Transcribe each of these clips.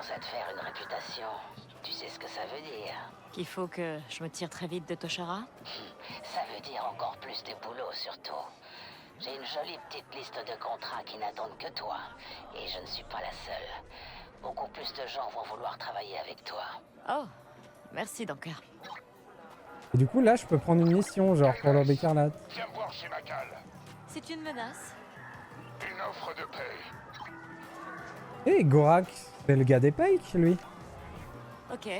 commences à te faire une réputation. Tu sais ce que ça veut dire? Qu'il faut que je me tire très vite de Toshara? Ça veut dire encore plus de boulot surtout. J'ai une jolie petite liste de contrats qui n'attendent que toi. Et je ne suis pas la seule. Beaucoup plus de gens vont vouloir travailler avec toi. Oh, merci Danker. Et du coup, là, je peux prendre une mission, genre pour l'Aube écarlate. Viens me voir chez Macal. C'est une menace? Une offre de paye. Eh, Gorak, c'est le gars des Pikes, lui. Ok,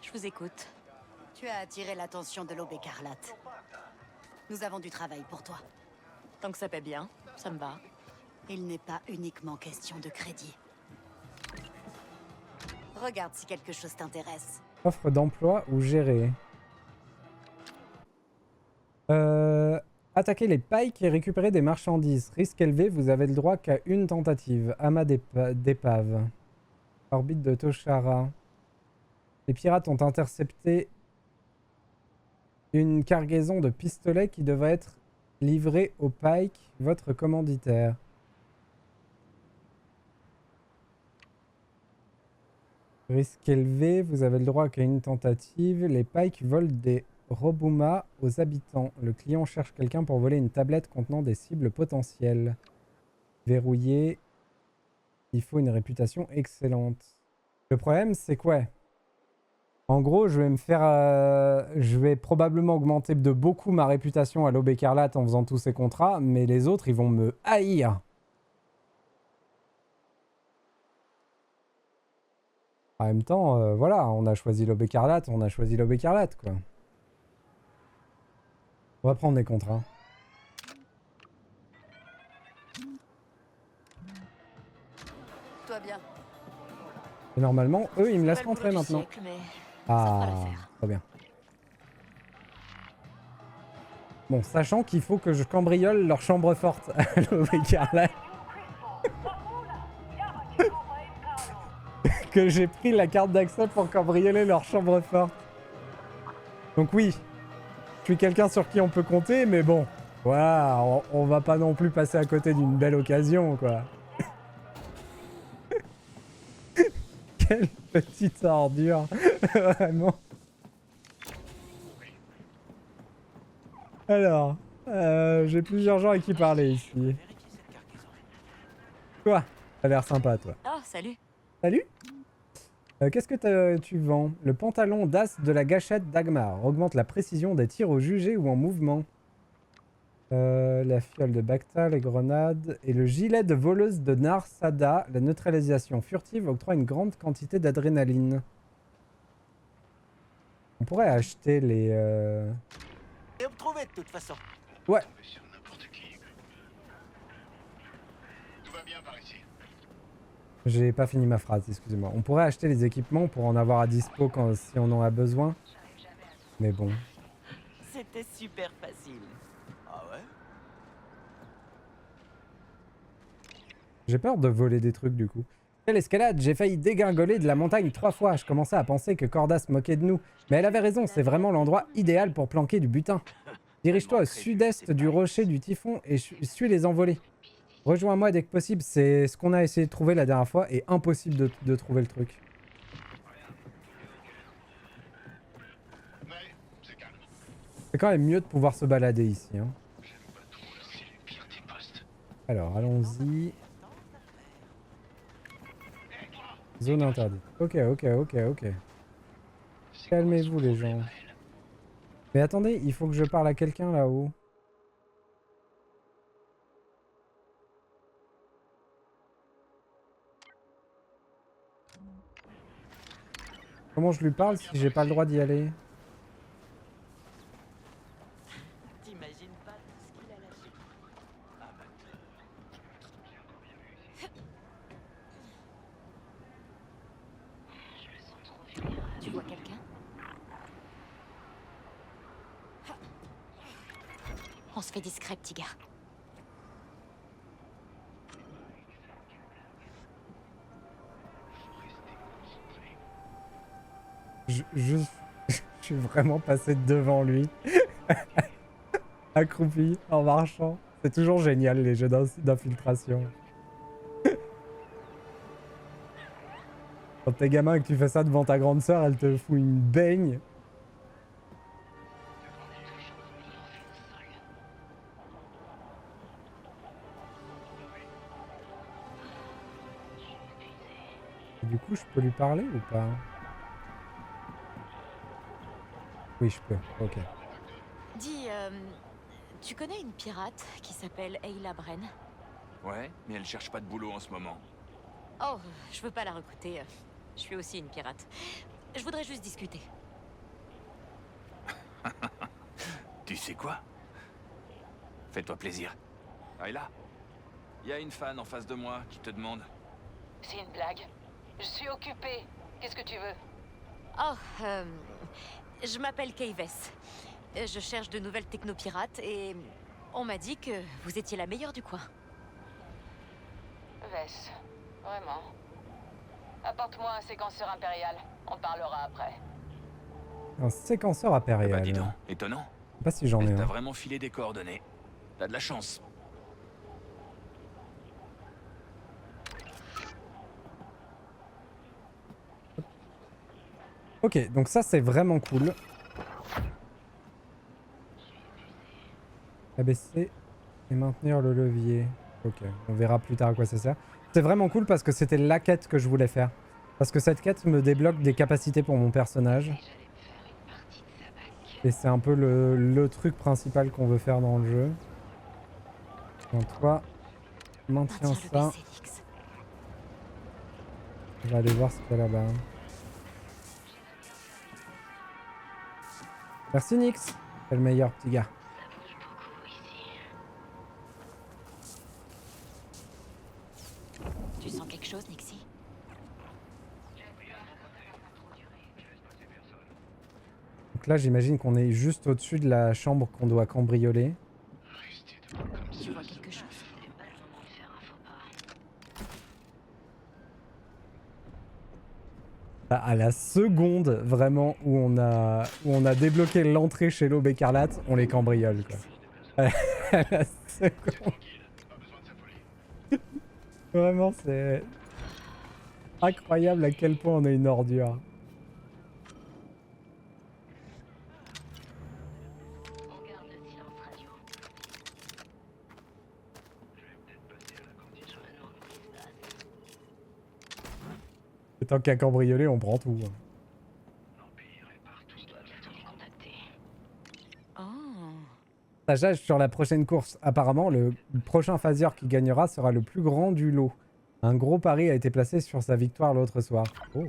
je vous écoute. Tu as attiré l'attention de l'Aube écarlate. Nous avons du travail pour toi. Tant que ça paie bien, ça me va. Il n'est pas uniquement question de crédit. Regarde si quelque chose t'intéresse. Offre d'emploi ou gérer. Attaquer les Pikes et récupérer des marchandises. Risque élevé, vous avez le droit qu'à une tentative. Amas d'épave. Orbite de Toshara. Les pirates ont intercepté une cargaison de pistolets qui devrait être livrée aux Pikes, votre commanditaire. Risque élevé, vous avez le droit qu'à une tentative. Les Pikes volent des Robuma aux habitants. Le client cherche quelqu'un pour voler une tablette contenant des cibles potentielles. Verrouillé. Il faut une réputation excellente. Le problème, c'est quoi? En gros, je vais me faire... je vais probablement augmenter de beaucoup ma réputation à l'Aube écarlate en faisant tous ces contrats, mais les autres, ils vont me haïr. En même temps, voilà, on a choisi l'Aube écarlate, on a choisi l'Aube écarlate, quoi. On va prendre des contrats. Toi bien. Et normalement, eux, ils me laissent Pas le boulot rentrer du maintenant. siècle, mais Ah, l'affaire. très bien. Bon, sachant qu'il faut que je cambriole leur chambre forte à l'Aube écarlate. Que j'ai pris la carte d'accès pour cambrioler leur chambre forte. Donc oui, je suis quelqu'un sur qui on peut compter, mais bon, voilà, on va pas non plus passer à côté d'une belle occasion, quoi. Quelle petite ordure, vraiment. Alors, j'ai plusieurs gens à qui parler ici. Quoi? T'as l'air sympa, toi. Oh, salut. Salut. Qu'est-ce que tu vends? Le pantalon d'as de la gâchette d'Agmar augmente la précision des tirs au jugé ou en mouvement. La fiole de Bacta, les grenades. Et le gilet de voleuse de Narsada, la neutralisation furtive octroie une grande quantité d'adrénaline. On pourrait acheter les... Et me trouver de toute façon. Ouais. Sur n'importe qui. Tout va bien par ici. J'ai pas fini ma phrase, excusez-moi. On pourrait acheter les équipements pour en avoir à dispo si on en a besoin. Mais bon. C'était super facile. Ah ouais? J'ai peur de voler des trucs du coup. Quelle escalade! J'ai failli dégringoler de la montagne 3 fois. Je commençais à penser que Corda se moquait de nous. Mais elle avait raison, c'est vraiment l'endroit idéal pour planquer du butin. Dirige-toi au sud-est du rocher du Typhon et suis les envolées. Rejoins-moi dès que possible. C'est ce qu'on a essayé de trouver la dernière fois et impossible de trouver le truc. Ouais, c'est calme. C'est quand même mieux de pouvoir se balader ici, hein. J'aime pas trop le style pire des postes. Alors, allons-y. Zone interdite. Ok, ok, ok, ok. Calmez-vous les gens. Mais attendez, il faut que je parle à quelqu'un là-haut. Comment je lui parle si j'ai pas le droit d'y aller? T'imagines pas tout ce qu'il a lâché. Tu vois quelqu'un? On se fait discret, petit gars. Je suis vraiment passé devant lui. Accroupi, en marchant. C'est toujours génial les jeux d'infiltration. Quand t'es gamin et que tu fais ça devant ta grande sœur, elle te fout une baigne. Et du coup, je peux lui parler ou pas? Oui, je peux. Ok. Dis, tu connais une pirate qui s'appelle Ayla Bren? Ouais, mais elle cherche pas de boulot en ce moment. Oh, je veux pas la recruter. Je suis aussi une pirate. Je voudrais juste discuter. Tu sais quoi? Fais-toi plaisir. Ayla, il y a une fan en face de moi qui te demande. C'est une blague. Je suis occupée. Qu'est-ce que tu veux? Oh, je m'appelle Kayves. Je cherche de nouvelles technopirates et on m'a dit que vous étiez la meilleure du coin. Vess, vraiment. Apporte-moi un séquenceur impérial. On parlera après. Un séquenceur Eh impérial. bah dis donc, étonnant. Je sais pas si j'en ai Elle t'a un. vraiment filé des coordonnées. T'as de la chance. Ok, donc ça c'est vraiment cool. Abaisser et maintenir le levier. Ok, on verra plus tard à quoi ça sert. C'est vraiment cool parce que c'était la quête que je voulais faire. Parce que cette quête me débloque des capacités pour mon personnage. Et c'est un peu le truc principal qu'on veut faire dans le jeu. Donc toi, maintiens ça. On va aller voir ce qu'il y a là-bas. Merci Nyx, c'est le meilleur petit gars. Tu sens quelque chose, Nixie? Donc là j'imagine qu'on est juste au-dessus de la chambre qu'on doit cambrioler. Tu vois quelque chose? À la seconde vraiment où on a débloqué l'entrée chez l'Aube Écarlate, on les cambriole quoi. À la seconde. Vraiment c'est incroyable à quel point on est une ordure. Et tant qu'à cambrioler, on prend tout. Oh. Sachage sur la prochaine course. Apparemment, le prochain phaseur qui gagnera sera le plus grand du lot. Un gros pari a été placé sur sa victoire l'autre soir. Oh.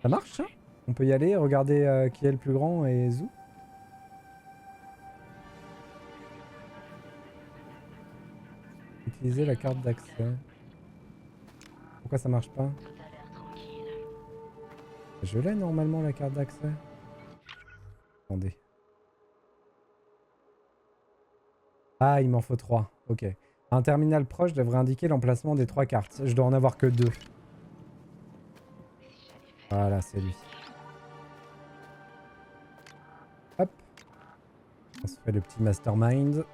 Ça marche ça? On peut y aller, regarder qui est le plus grand et zou. Utiliser la carte d'accès. Pourquoi ça marche pas? Je l'ai normalement la carte d'accès. Attendez. Ah, il m'en faut 3. Ok. Un terminal proche devrait indiquer l'emplacement des 3 cartes. Je dois en avoir que 2. Voilà, c'est lui. Hop. On se fait le petit mastermind.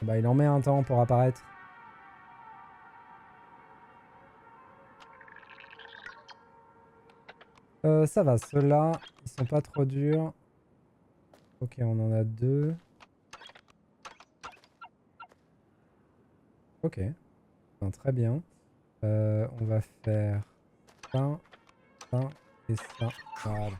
Bah, il en met un temps pour apparaître. Ça va, ceux-là, ils sont pas trop durs. Ok, on en a 2. Ok, ben, très bien. On va faire ça, ça et ça. Voilà.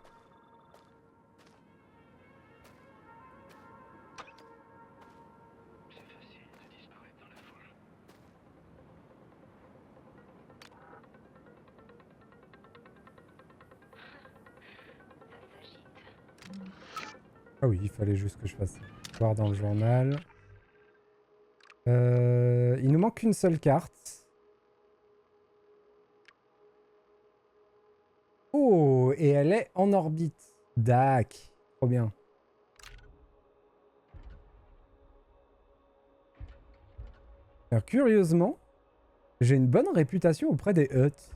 Ah oui, il fallait juste que je fasse ça. Voir dans le journal. Il nous manque une seule carte. Oh, et elle est en orbite. Dac. Trop bien. Alors, curieusement, j'ai une bonne réputation auprès des Hutt.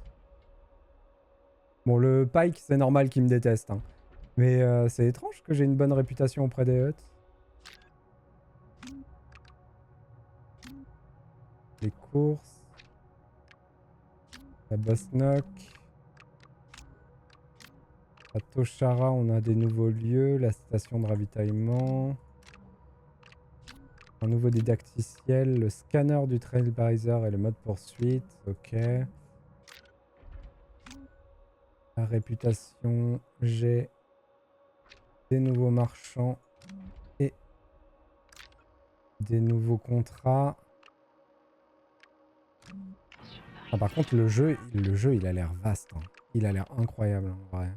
Bon, le Pike, c'est normal qu'il me déteste. Hein. Mais c'est étrange que j'ai une bonne réputation auprès des Hutt. Les courses. La Bosnok. À Toshara, on a des nouveaux lieux, la station de ravitaillement. Un nouveau didacticiel, le scanner du Trailblazer et le mode poursuite. Ok. La réputation, j'ai des nouveaux marchands et des nouveaux contrats. Ah, par contre, le jeu, il a l'air vaste. Hein. Il a l'air incroyable en vrai.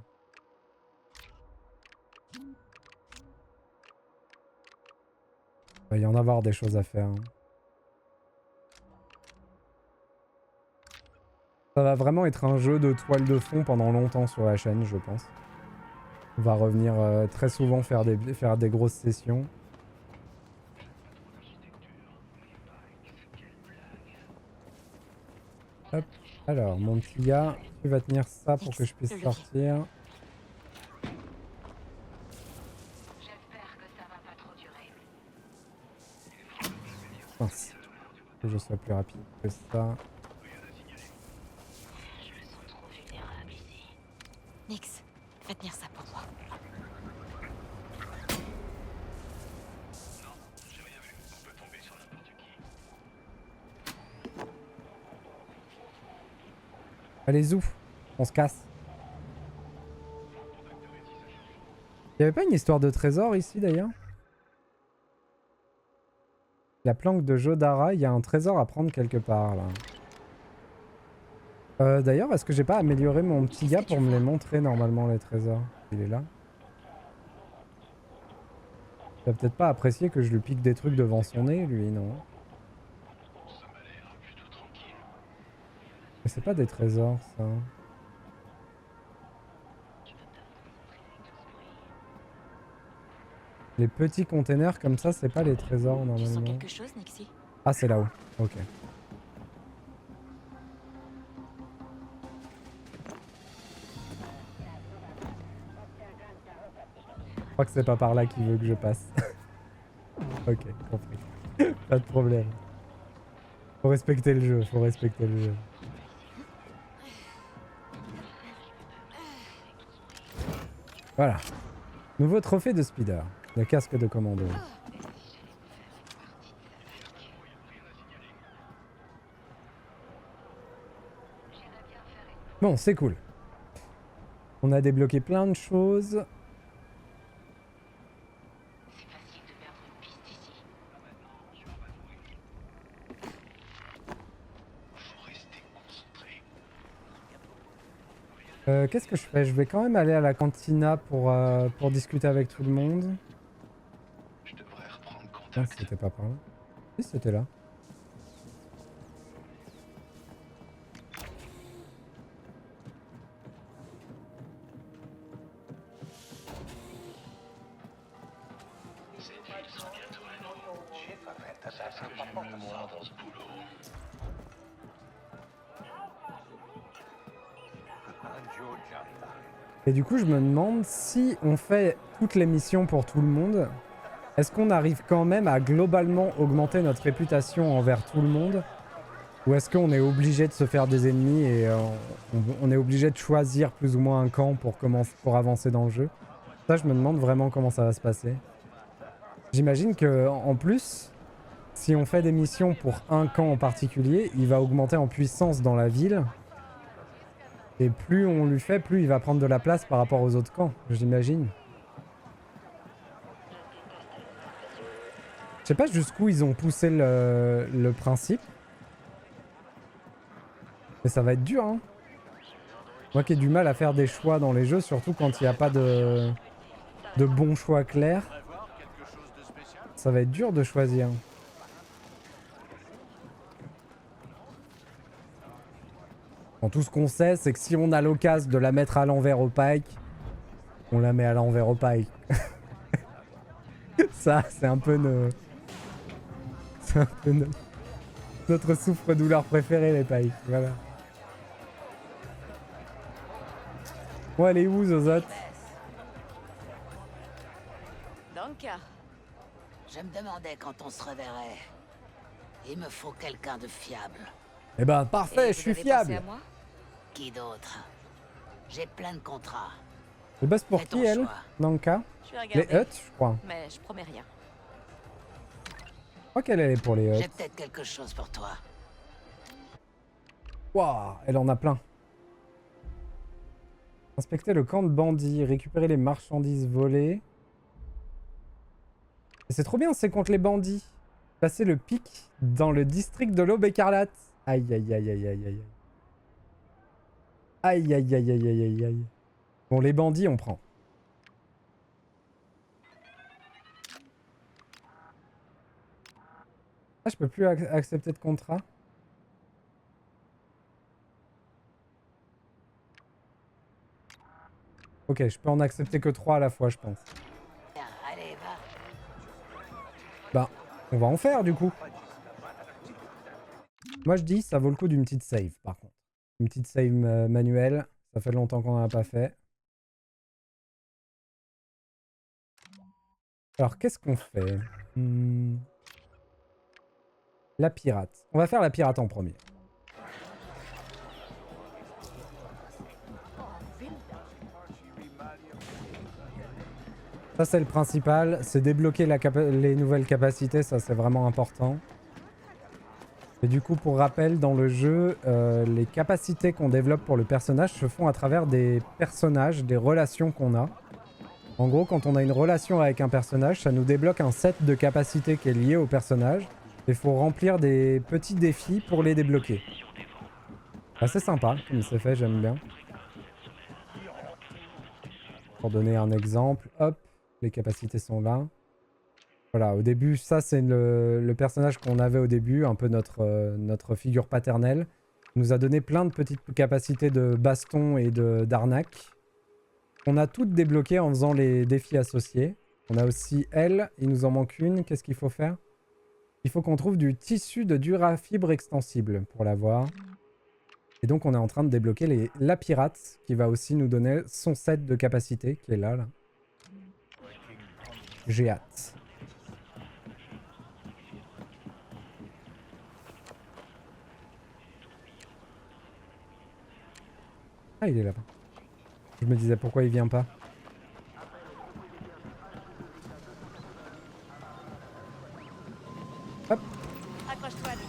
Il va y en avoir des choses à faire. Hein. Ça va vraiment être un jeu de toile de fond pendant longtemps sur la chaîne, je pense. On va revenir très souvent faire des grosses sessions. Hop. Alors, mon petit gars, tu vas tenir ça pour que je puisse sortir. Mince. Que je sois plus rapide que ça. Nix, va tenir ça pour moi. Allez, zou, on se casse. Il y avait pas une histoire de trésor ici d'ailleurs? La planque de Jodara, il y a un trésor à prendre quelque part là. D'ailleurs, est-ce que j'ai pas amélioré mon petit gars pour me les montrer normalement les trésors? Il est là. Il va peut-être pas apprécier que je lui pique des trucs devant son nez, lui, non? Mais c'est pas des trésors, ça. Les petits containers comme ça, c'est pas les trésors Tu sens normalement. quelque chose, Nixie? Ah, c'est là-haut. Ok. Je crois que c'est pas par là qu'il veut que je passe. Ok, compris. Pas de problème. Faut respecter le jeu, faut respecter le jeu. Voilà. Nouveau trophée de speeder. Le casque de commando. Bon, c'est cool. On a débloqué plein de choses. Qu'est-ce que je fais? Je vais quand même aller à la cantina pour discuter avec tout le monde. Je devrais reprendre Ah, contact. c'était pas par là. Oui, c'était là. Ces deals sont bientôt à nous. C'est ce que j'aime le moins dans ce boulot. Et du coup, je me demande si on fait toutes les missions pour tout le monde, est-ce qu'on arrive quand même à globalement augmenter notre réputation envers tout le monde? Ou est-ce qu'on est obligé de se faire des ennemis et on est obligé de choisir plus ou moins un camp pour avancer dans le jeu? Ça, je me demande vraiment comment ça va se passer. J'imagine que en plus, si on fait des missions pour un camp en particulier, il va augmenter en puissance dans la ville. Et plus on lui fait, plus il va prendre de la place par rapport aux autres camps, j'imagine. Je sais pas jusqu'où ils ont poussé le principe. Mais ça va être dur, hein. Moi qui ai du mal à faire des choix dans les jeux, surtout quand il n'y a pas de bons choix clairs. Ça va être dur de choisir. Bon, tout ce qu'on sait, c'est que si on a l'occasion de la mettre à l'envers au pike, on la met à l'envers au pike. Ça, c'est un peu notre souffre-douleur préférée, les pikes. Voilà. Bon, elle est où, Zozot? Danka. Je me demandais quand on se reverrait. Il me faut quelqu'un de fiable. Eh ben, parfait, Et je vous suis avez pensé fiable. à moi? Qui d'autre? J'ai plein de contrats. Elle bosse pour Fais qui, ton elle, choix. dans le cas? Je vais Les regarder. Huts, je crois. Mais je promets rien. Je crois qu'elle est pour les J'ai Huts. peut-être quelque chose pour toi. Waouh, elle en a plein. Inspecter le camp de bandits, récupérer les marchandises volées. Et c'est trop bien, c'est contre les bandits. Passer le pic dans le district de l'Aube écarlate. Aïe, aïe, aïe, aïe, aïe, aïe. Aïe, aïe, aïe, aïe, aïe, aïe, aïe. Bon, les bandits, on prend. Ah, je peux plus accepter de contrat. Ok, je peux en accepter que 3 à la fois, je pense. Tiens, allez, va. Bah, on va en faire, du coup. Moi, je dis, ça vaut le coup d'une petite save, par contre. Une petite save manuelle. Ça fait longtemps qu'on n'en a pas fait. Alors, qu'est-ce qu'on fait? La pirate. On va faire la pirate en premier. Ça, c'est le principal. C'est débloquer les nouvelles capacités. Ça, c'est vraiment important. Et du coup, pour rappel, dans le jeu, les capacités qu'on développe pour le personnage se font à travers des personnages, des relations qu'on a. En gros, quand on a une relation avec un personnage, ça nous débloque un set de capacités qui est lié au personnage. Il faut remplir des petits défis pour les débloquer. C'est sympa, comme c'est fait, j'aime bien. Pour donner un exemple, hop, les capacités sont là. Voilà, au début, ça c'est le personnage qu'on avait au début, un peu notre figure paternelle. Il nous a donné plein de petites capacités de baston et d'arnaque. On a toutes débloquées en faisant les défis associés. On a aussi elle, il nous en manque une. Qu'est-ce qu'il faut faire? Il faut qu'on trouve du tissu de Durafibre extensible pour l'avoir. Et donc on est en train de débloquer la pirate qui va aussi nous donner son set de capacités qui est là. J'ai hâte. Ah, il est là-bas. Je me disais pourquoi il vient pas. Hop. Accroche-toi, Alex.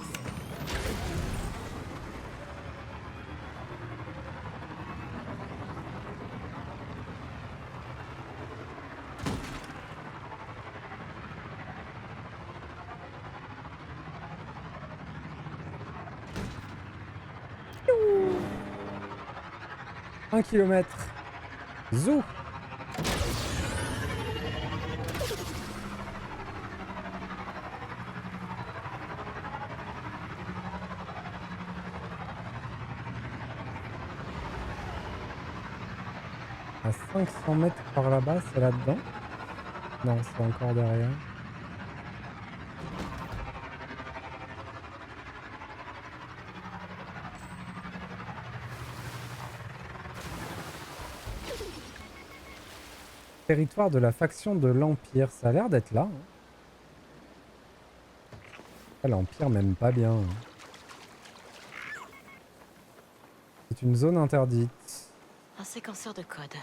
Un kilomètre. Zou. À 500 mètres par là-bas, c'est là-dedans? Non, c'est encore derrière. Territoire de la faction de l'Empire, ça a l'air d'être là. Hein. Ah, l'Empire m'aime pas bien. Hein. C'est une zone interdite. Un séquenceur de code.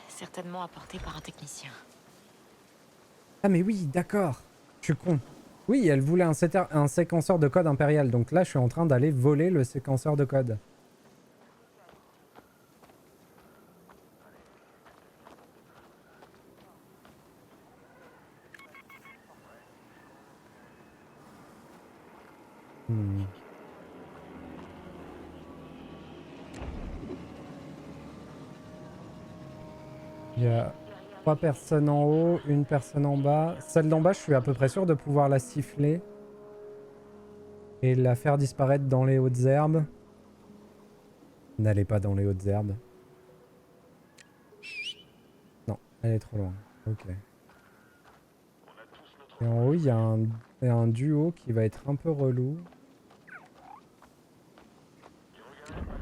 Certainement apporté par un technicien. Ah mais oui, d'accord. Je suis con. Oui, elle voulait un séquenceur de code impérial. Donc là, je suis en train d'aller voler le séquenceur de code. Il y a 3 personnes en haut, une personne en bas. Celle d'en bas, je suis à peu près sûr de pouvoir la siffler. Et la faire disparaître dans les hautes herbes. N'allez pas dans les hautes herbes. Non, elle est trop loin. Ok. Et en haut, il y a un duo qui va être un peu relou.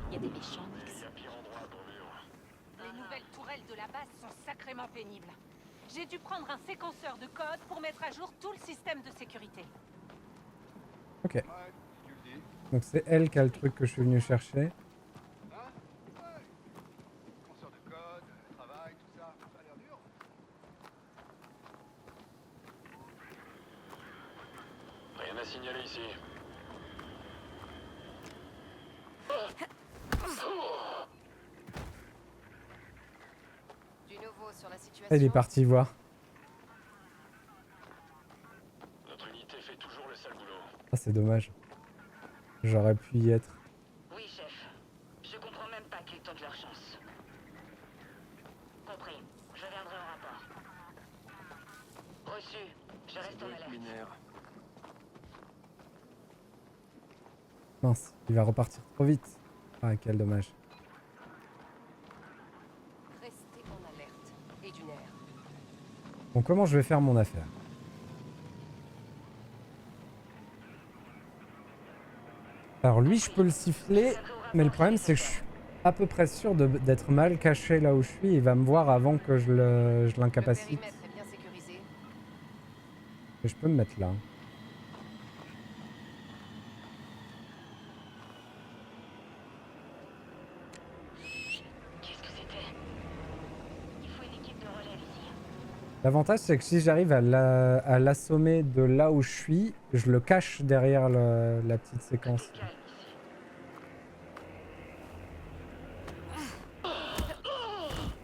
Il y a des méchants, Nix. Les nouvelles tourelles de la base sont sacrément pénibles. J'ai dû prendre un séquenceur de code pour mettre à jour tout le système de sécurité. Ok. Donc c'est elle qui a le truc que je suis venu chercher. sur la Ah, situation. il est parti voir. Notre unité fait toujours le sale boulot. Ah, c'est dommage. J'aurais pu y être. Oui, chef. Je comprends même pas qu'ils tentent leur chance. Compris. Je viendrai au rapport. Reçu. Je reste en alerte. Mineur. Mince, il va repartir trop vite. Ah, quel dommage. Restez en alerte. Et du nerf. Bon, comment je vais faire mon affaire? Alors lui, je peux le siffler, mais le problème, c'est que je suis à peu près sûr d'être mal caché là où je suis. Il va me voir avant que je Le l'incapacite. périmètre est bien sécurisé. Et je peux me mettre là. Qu'est-ce que c'était? Il faut une équipe de relève ici. L'avantage, c'est que si j'arrive à l'assommer de là où je suis, je le cache derrière la petite séquence. Calme ici.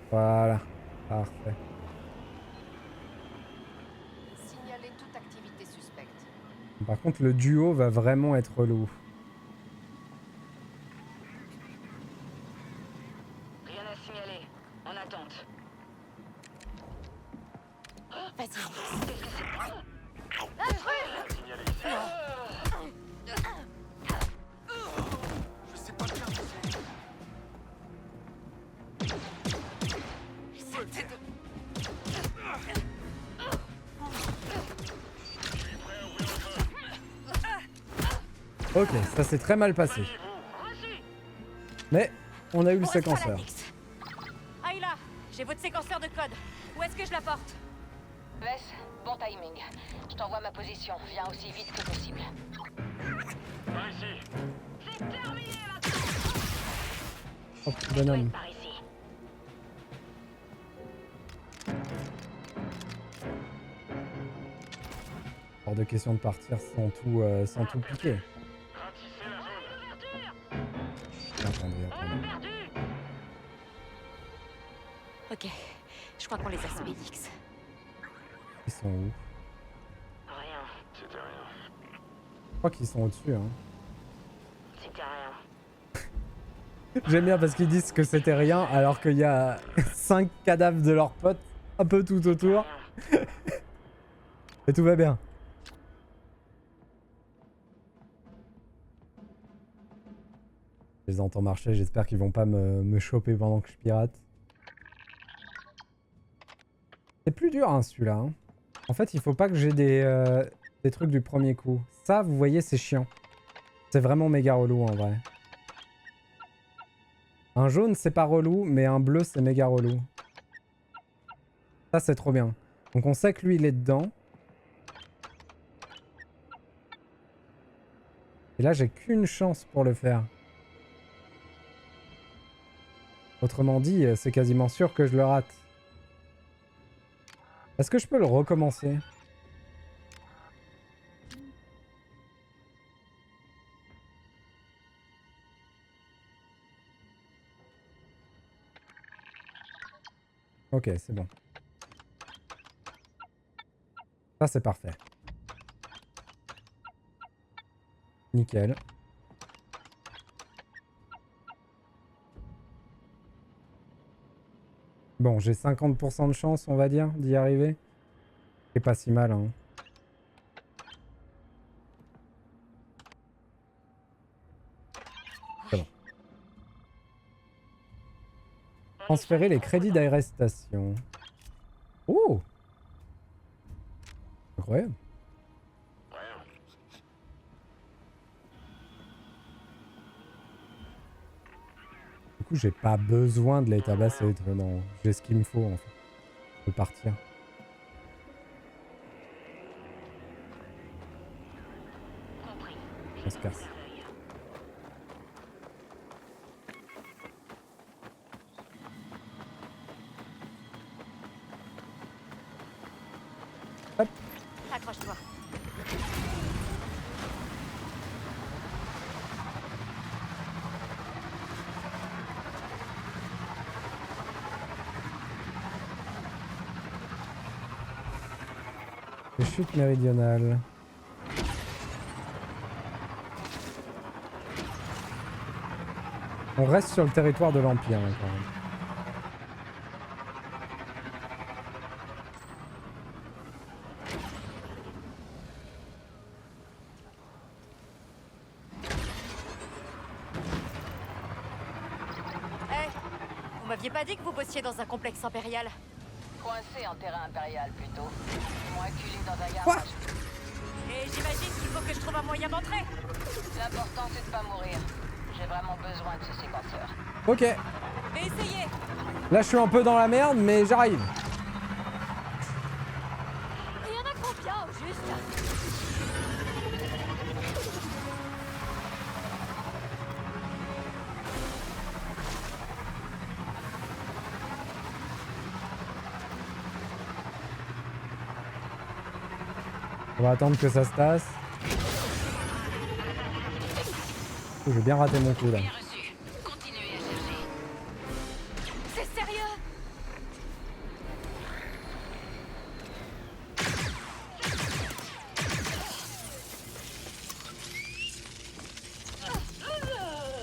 Voilà, parfait. Signalez toute activité suspecte. Par contre, le duo va vraiment être relou. Rien à signaler. En attente. Vas-y. Signalé ici. Je sais pas bien ce que c'est. Ok, ça s'est très mal passé. Mais on a eu le On reste pas la séquenceur. Nix. Ayla, j'ai votre séquenceur de code. Où est-ce que je la porte? Vess, bon timing. Je t'envoie ma position. Viens aussi vite que possible. Par ici. C'est terminé maintenant. Oh, petit bonhomme. Par ici. Hors de question de partir sans tout piquer. Ratissez la zone. Attendez. Perdu. Ok, je crois qu'on les a semés, Nix. Ils sont où? Rien. C'était rien. Je crois qu'ils sont au-dessus. Hein. C'était rien. J'aime bien parce qu'ils disent que c'était rien alors qu'il y a 5 cadavres de leurs potes un peu tout autour. Et tout va bien. Je les entends marcher, j'espère qu'ils vont pas me choper pendant que je pirate. C'est plus dur hein, celui-là. Hein. En fait, il faut pas que j'ai des trucs du premier coup. Ça, vous voyez, c'est chiant. C'est vraiment méga relou en vrai. Un jaune, c'est pas relou, mais un bleu, c'est méga relou. Ça, c'est trop bien. Donc on sait que lui, il est dedans. Et là, j'ai qu'une chance pour le faire. Autrement dit, c'est quasiment sûr que je le rate. Est-ce que je peux le recommencer? Ok, c'est bon. Ça, c'est parfait. Nickel. Bon, j'ai 50% de chance, on va dire, d'y arriver. C'est pas si mal, hein. C'est bon. Transférer les crédits d'arrestation. Oh! Incroyable. Rien. Du coup, j'ai pas besoin de les tabasser. Non, j'ai ce qu'il me faut, en fait. Je peux partir. On se casse. Hop. Accroche-toi. Les chutes méridionales. On reste sur le territoire de l'Empire, hein, quand même. Vous m'aviez pas dit que vous bossiez dans un complexe impérial? Coincé en terrain impérial, plutôt. Ils m'ont acculé dans un garage. Et j'imagine qu'il faut que je trouve un moyen d'entrer. L'important, c'est de pas mourir. J'ai vraiment besoin de ce séquenceur. Ok. Mais essayez. Là, je suis un peu dans la merde, mais j'arrive. Il y en a combien, au juste? On va attendre que ça se tasse. Oh, j'ai bien raté mon coup là. Bien reçu. Continuez à chercher. C'est sérieux?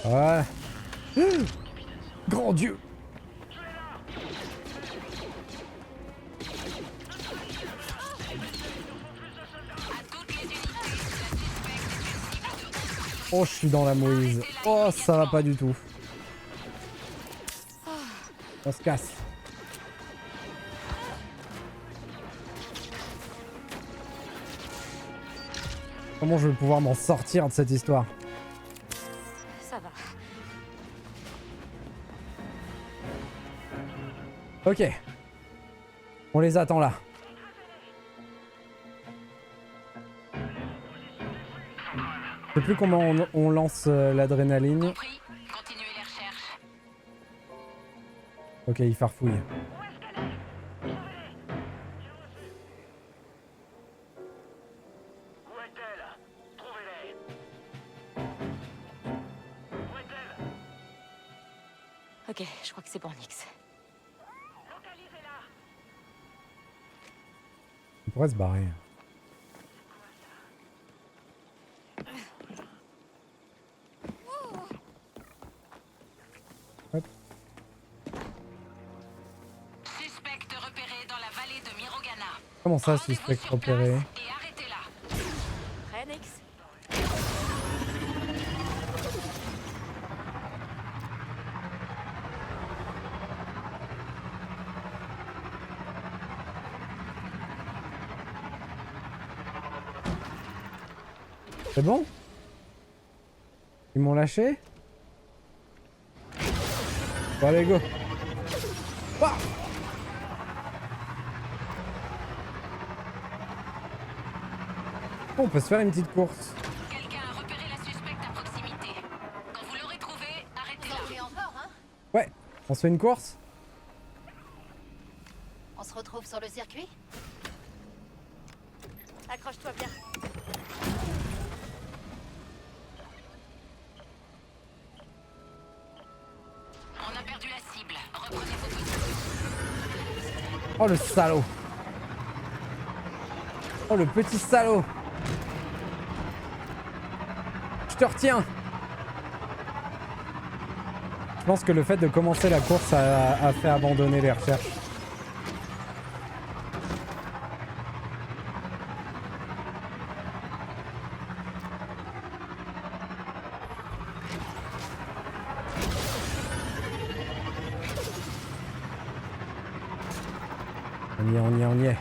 Ouais. Grand Dieu. Oh, je suis dans la mouise. Oh, ça va pas du tout. On se casse. Comment je vais pouvoir m'en sortir de cette histoire? Ça va. Ok. On les attend là. Je sais plus comment on lance l'adrénaline. Compris. Continuez les recherches. Ok, il farfouille. Où est-elle? Trouvez-les. Où est-elle? Ok, je crois que c'est bon, Nix. Localisez-la. On pourrait se barrer. Hop. Suspecte repéré dans la vallée de Mirogana. Comment ça, Rendez-vous suspect sur repéré? place et arrêtez-la. Prêt, Nix? C'est bon? Ils m'ont lâché? Bon, allez, go! Ah! Bon, on peut se faire une petite course. Quelqu'un a repéré la suspecte à proximité. Quand vous l'aurez trouvée, Vous en arrêtez-la. voulez encore, hein? Ouais, on se fait une course? On se retrouve sur le circuit? Accroche-toi bien. On a perdu la cible. Reprenez vos positions. Oh, le salaud! Oh, le petit salaud! Je te retiens! Je pense que le fait de commencer la course a fait abandonner les recherches. On y est, on y est, on y est.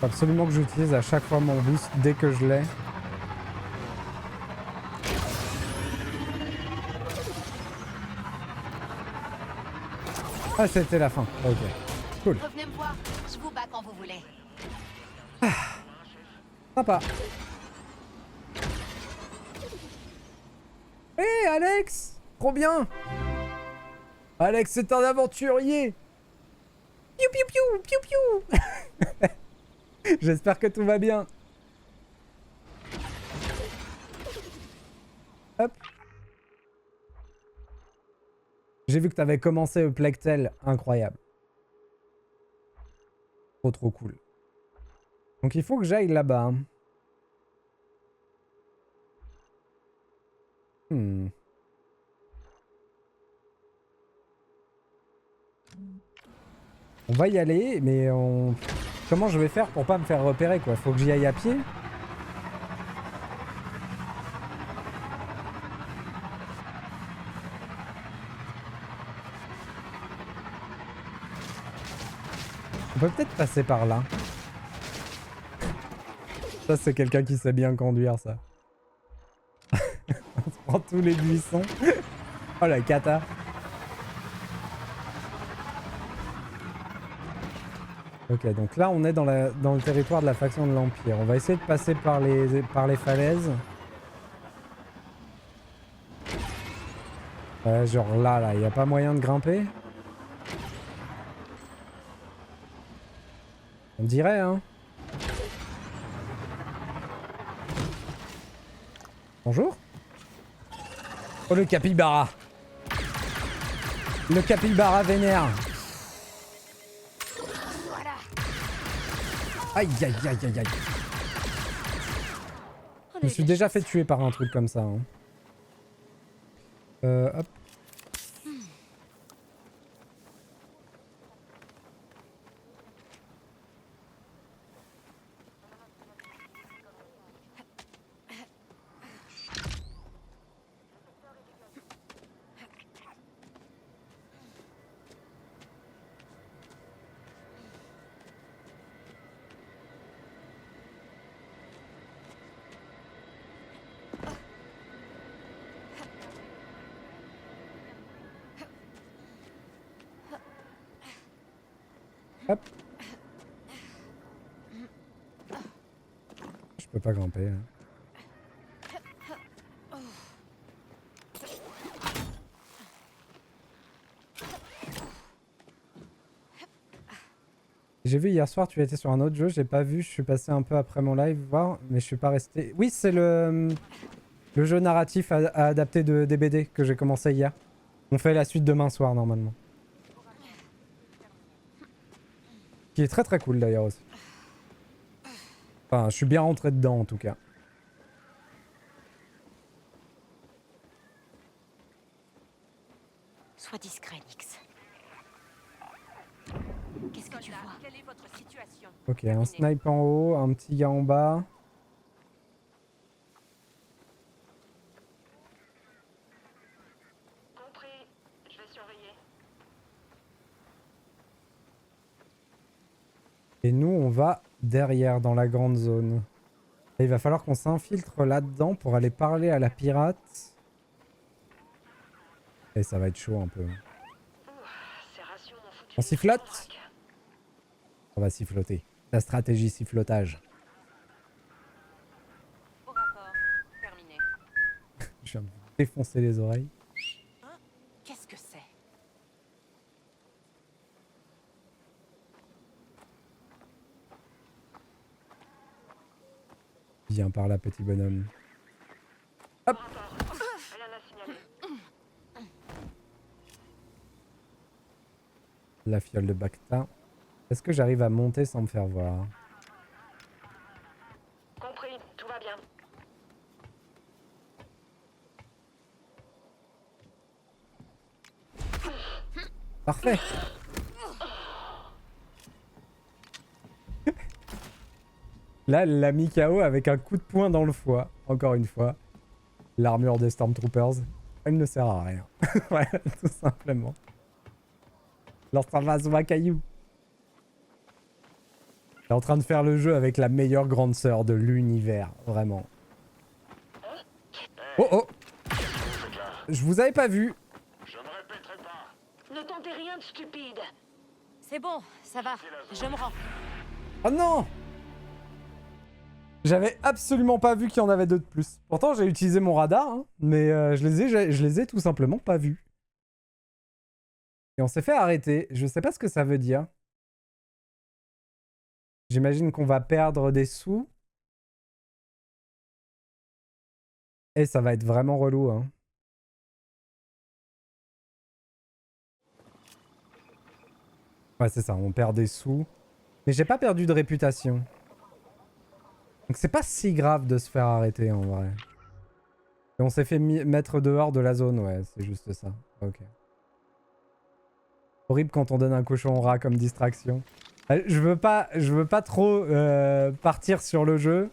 Faut absolument que j'utilise à chaque fois mon boost dès que je l'ai. Ah, c'était la fin. Ok. Cool. Revenez me voir. Je vous bats quand vous voulez. Sympa. Hé, Alex! Trop bien! Alex, c'est un aventurier! Piou piou piou! Piou piou! J'espère que tout va bien. Hop. J'ai vu que t'avais commencé Plectel, incroyable. Trop cool. Donc il faut que j'aille là-bas. Hmm. On va y aller, mais on... Comment je vais faire pour pas me faire repérer, quoi? Faut que j'y aille à pied? On peut peut-être passer par là. Ça, c'est quelqu'un qui sait bien conduire, ça. On se prend tous les buissons. Oh, la cata. Ok, donc là, on est dans le territoire de la faction de l'Empire. On va essayer de passer par les falaises. Ouais, genre là, il n'y a pas moyen de grimper? On dirait, hein. Bonjour. Oh, le capybara. Le capybara vénère. Aïe, aïe, aïe, aïe, aïe. Je me suis déjà fait tuer par un truc comme ça. Hein. Hop. Hop. Je peux pas grimper. Hein. J'ai vu hier soir, tu étais sur un autre jeu, j'ai pas vu, je suis passé un peu après mon live voir, mais je suis pas resté. Oui, c'est le jeu narratif à adapter des BD que j'ai commencé hier. On fait la suite demain soir normalement. Qui est très cool d'ailleurs aussi. Enfin, je suis bien rentré dedans en tout cas. Sois discret, Nix. Qu'est-ce que tu vois? Quelle est votre situation? Ok, un snipe en haut, un petit gars en bas. Compris. Je vais surveiller. Et nous, on va derrière, dans la grande zone. Et il va falloir qu'on s'infiltre là-dedans pour aller parler à la pirate. Et ça va être chaud un peu. On sifflote? On va siffloter. La stratégie sifflotage. Au rapport. Terminé. Je viens de vous défoncer les oreilles. Qu'est-ce que c'est? Viens par là, petit bonhomme. Hop! Rien à signaler. La fiole de Bacta. Est-ce que j'arrive à monter sans me faire voir? Compris. Tout va bien. Parfait! Là, elle l'a mis KO avec un coup de poing dans le foie. Encore une fois. L'armure des Stormtroopers. Elle ne sert à rien. Voilà, tout simplement. Alors ça va, Zoma Caillou. Elle est en train de faire le jeu avec la meilleure grande sœur de l'univers. Vraiment. Oh oh! Je vous avais pas vu. Je ne répéterai pas. Ne tentez rien de stupide. C'est bon, ça va. Je me rends. Oh non! J'avais absolument pas vu qu'il y en avait deux de plus. Pourtant, j'ai utilisé mon radar, hein, mais je les ai tout simplement pas vus. Et on s'est fait arrêter. Je sais pas ce que ça veut dire. J'imagine qu'on va perdre des sous. Et ça va être vraiment relou, hein. Ouais, c'est ça, on perd des sous. Mais j'ai pas perdu de réputation. Donc c'est pas si grave de se faire arrêter en vrai. Et on s'est fait mettre dehors de la zone, ouais, c'est juste ça. Ok. Horrible quand on donne un cochon au rat comme distraction. Je veux pas trop partir sur le jeu.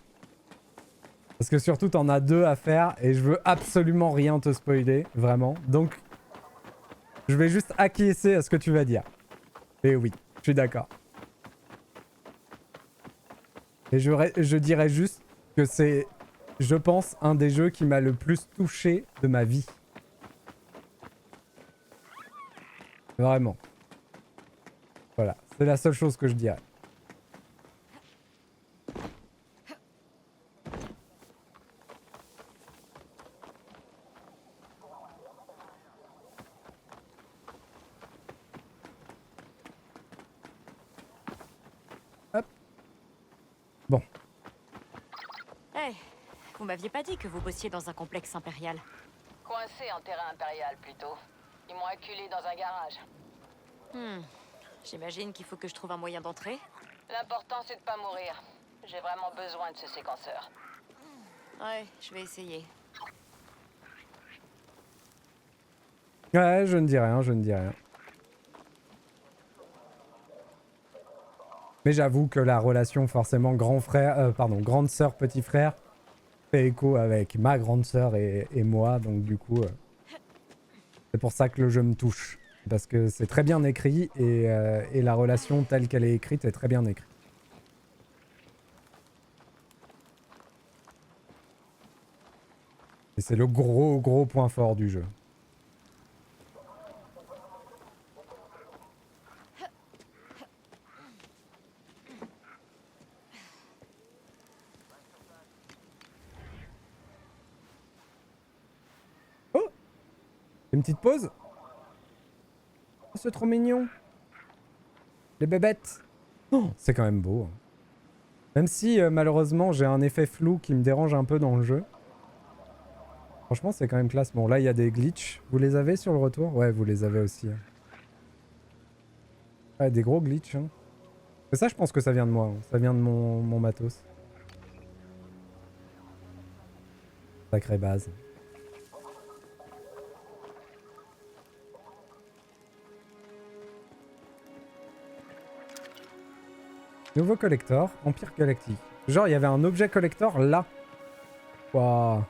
Parce que surtout t'en as 2 à faire et je veux absolument rien te spoiler, vraiment. Donc, je vais juste acquiescer à ce que tu vas dire. Et oui, je suis d'accord. Et je dirais juste que c'est, je pense, un des jeux qui m'a le plus touché de ma vie. Vraiment. Voilà, c'est la seule chose que je dirais. Hop. Bon. Hey, vous m'aviez pas dit que vous bossiez dans un complexe impérial. Coincé en terrain impérial, plutôt. Ils m'ont acculé dans un garage. J'imagine qu'il faut que je trouve un moyen d'entrer. L'important, c'est de pas mourir. J'ai vraiment besoin de ce séquenceur. Ouais, je vais essayer. Ouais, je ne dis rien, je ne dis rien. Mais j'avoue que la relation forcément grand frère, grande sœur, petit frère, fait écho avec ma grande sœur et moi, donc du coup, c'est pour ça que le jeu me touche. Parce que c'est très bien écrit et la relation telle qu'elle est écrite est très bien écrite. Et c'est le gros point fort du jeu. Oh! Une petite pause? Oh, c'est trop mignon. Les bébêtes. Oh, c'est quand même beau. Même si malheureusement j'ai un effet flou qui me dérange un peu dans le jeu. Franchement c'est quand même classe. Bon là il y a des glitches. Vous les avez sur le retour? Ouais vous les avez aussi. Ouais des gros glitches. Hein. Mais ça je pense que ça vient de moi. Hein. Ça vient de mon matos. Sacrée base. Nouveau collector, Empire Galactique. Genre, il y avait un objet collector là. Waouh.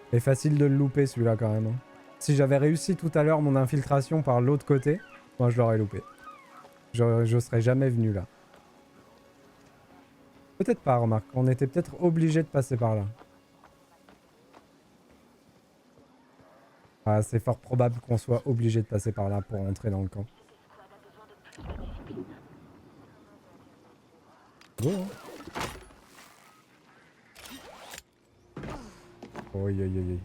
C'est facile de le louper celui-là quand même. Hein. Si j'avais réussi tout à l'heure mon infiltration par l'autre côté, moi je l'aurais loupé. Je serais jamais venu là. Peut-être pas, remarque. On était peut-être obligé de passer par là. Ah, c'est fort probable qu'on soit obligé de passer par là pour entrer dans le camp. Go, hein. Oi, oi, oi, oi.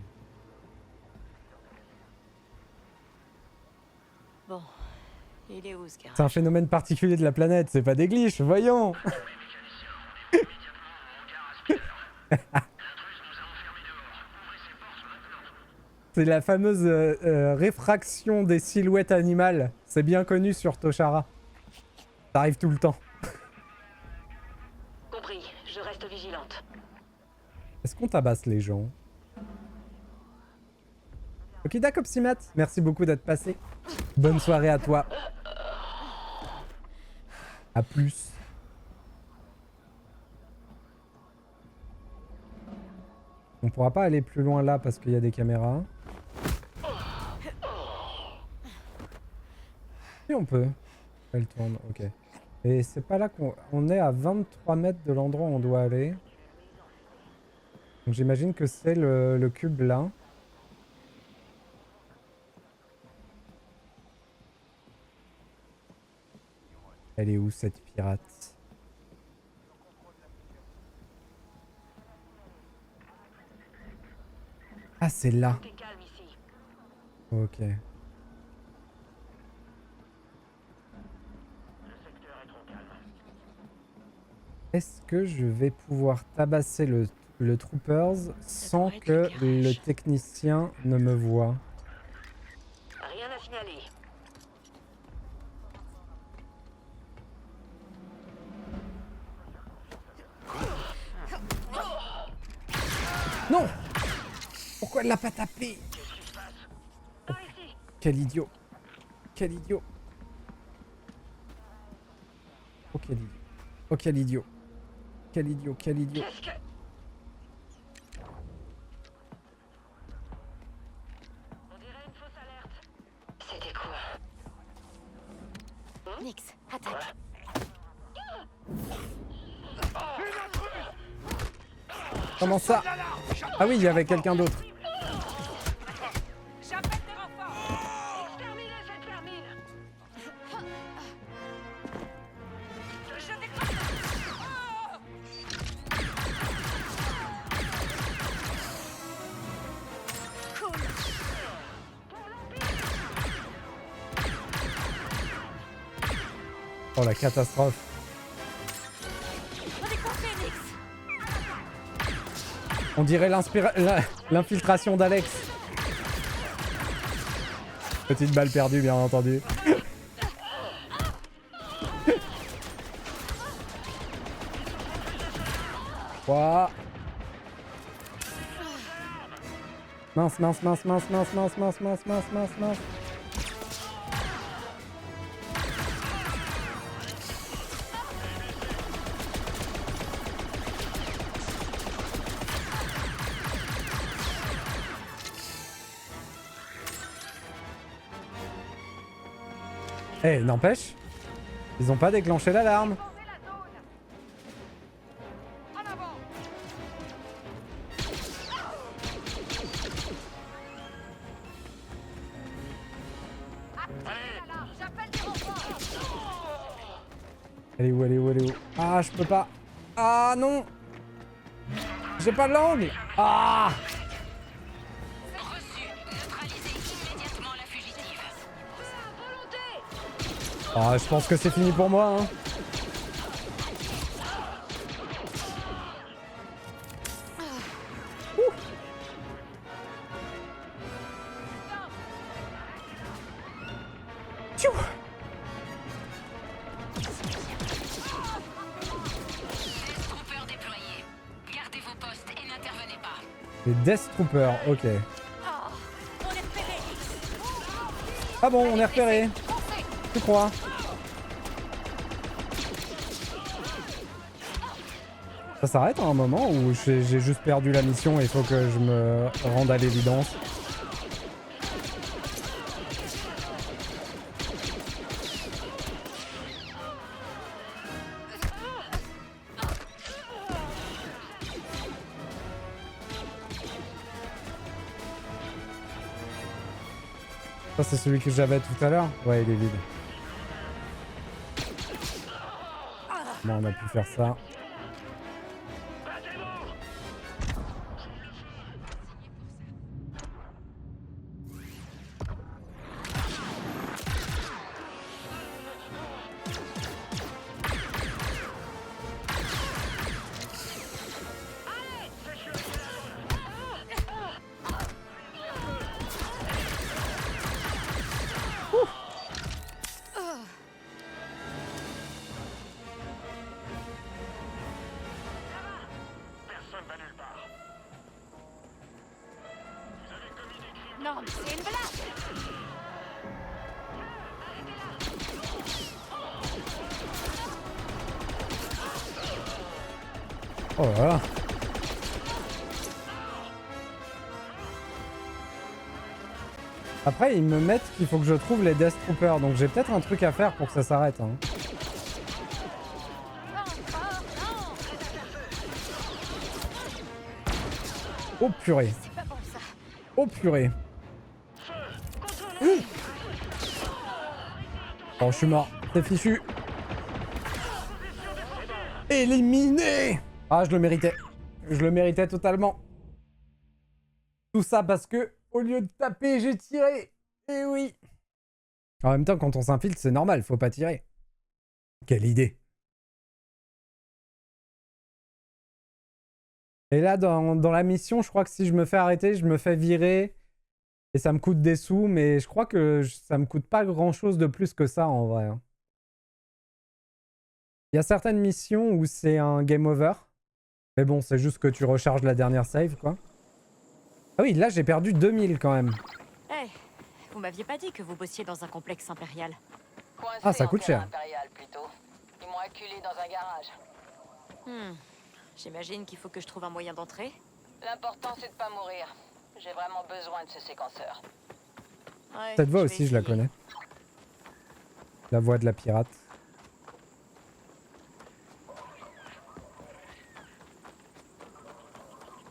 Bon, il est où ce garage? C'est un phénomène particulier de la planète, c'est pas des glitches, voyons. C'est la fameuse réfraction des silhouettes animales. C'est bien connu sur Toshara. Ça arrive tout le temps. Compris, je reste vigilante. Est-ce qu'on tabasse les gens? Ok, d'accord, Psymat. Merci beaucoup d'être passé. Bonne soirée à toi. À plus. On pourra pas aller plus loin là parce qu'il y a des caméras. Si on peut. Elle tourne, ok. Et c'est pas là qu'on est à 23 mètres de l'endroit où on doit aller. Donc j'imagine que c'est le cube là. Elle est où cette pirate? Ah c'est là. Tout est calme ici. Ok. Est-ce que je vais pouvoir tabasser le le troopers sans être que le garage. le technicien ne me voie. Rien à signaler. Non! Pourquoi elle l'a pas tapé? Oh, quel idiot. Quel idiot. Oh quel idiot. Oh quel idiot. Quel idiot, quel idiot. On dirait une fausse alerte. C'était quoi? Nix, attaque. Comment ça? Ah oui, il y avait quelqu'un d'autre. J'appelle des renforts. Exterminez cette vermine. Je déclenche. Oh la catastrophe. On est coincé, Nix. On dirait l'infiltration d'Alex. Petite balle perdue, bien entendu. Ouah. Mince, mince, mince, mince, mince, mince, mince, mince, mince, mince, mince. Eh, n'empêche, ils ont pas déclenché l'alarme. Défendez la zone. En avant. Activez l'alarme. J'appelle des renforts. Elle est où, elle est où, elle est où? Ah, je peux pas. Ah non. J'ai pas l'angle. Ah. Reçu. Neutralisez immédiatement la fugitive. Ah, je pense que c'est fini pour moi, hein. Tchou. Troopers déployés. Gardez vos postes et n'intervenez pas. Les Death Troopers, ok. On est repéré, Nix. Ah bon, on est repéré. Tu crois? Ça s'arrête à un moment où j'ai juste perdu la mission et il faut que je me rende à l'évidence. Ça c'est celui que j'avais tout à l'heure? Ouais, il est vide. Bon, on a pu faire ça. Personne va nulle part. Non, mais c'est une blague. Oh là là. Après, ils me mettent qu'il faut que je trouve les Death Troopers, donc j'ai peut-être un truc à faire pour que ça s'arrête. Hein. Oh purée. C'est pas bon, ça. Oh purée. Oh, je suis mort. C'est fichu. Éliminé. Ah, je le méritais. Je le méritais totalement. Tout ça parce que, au lieu de taper, j'ai tiré. Eh oui. En même temps, quand on s'infiltre, c'est normal, faut pas tirer. Quelle idée. Et là, dans la mission, je crois que si je me fais arrêter, je me fais virer. Et ça me coûte des sous, mais je crois que ça me coûte pas grand-chose de plus que ça, en vrai. Hein. Il y a certaines missions où c'est un game over. Mais bon, c'est juste que tu recharges la dernière save, quoi. Ah oui, là, j'ai perdu 2000 quand même. Hey, vous m'aviez pas dit que vous bossiez dans un complexe impérial. Coincé Ah, ça en coûte terrain cher. impérial, plutôt. Ils m'ont acculé dans un garage. J'imagine qu'il faut que je trouve un moyen d'entrer. L'important, c'est de pas mourir. J'ai vraiment besoin de ce séquenceur. Ouais, Cette voix vais aussi, je la essayer. connais. La voix de la pirate.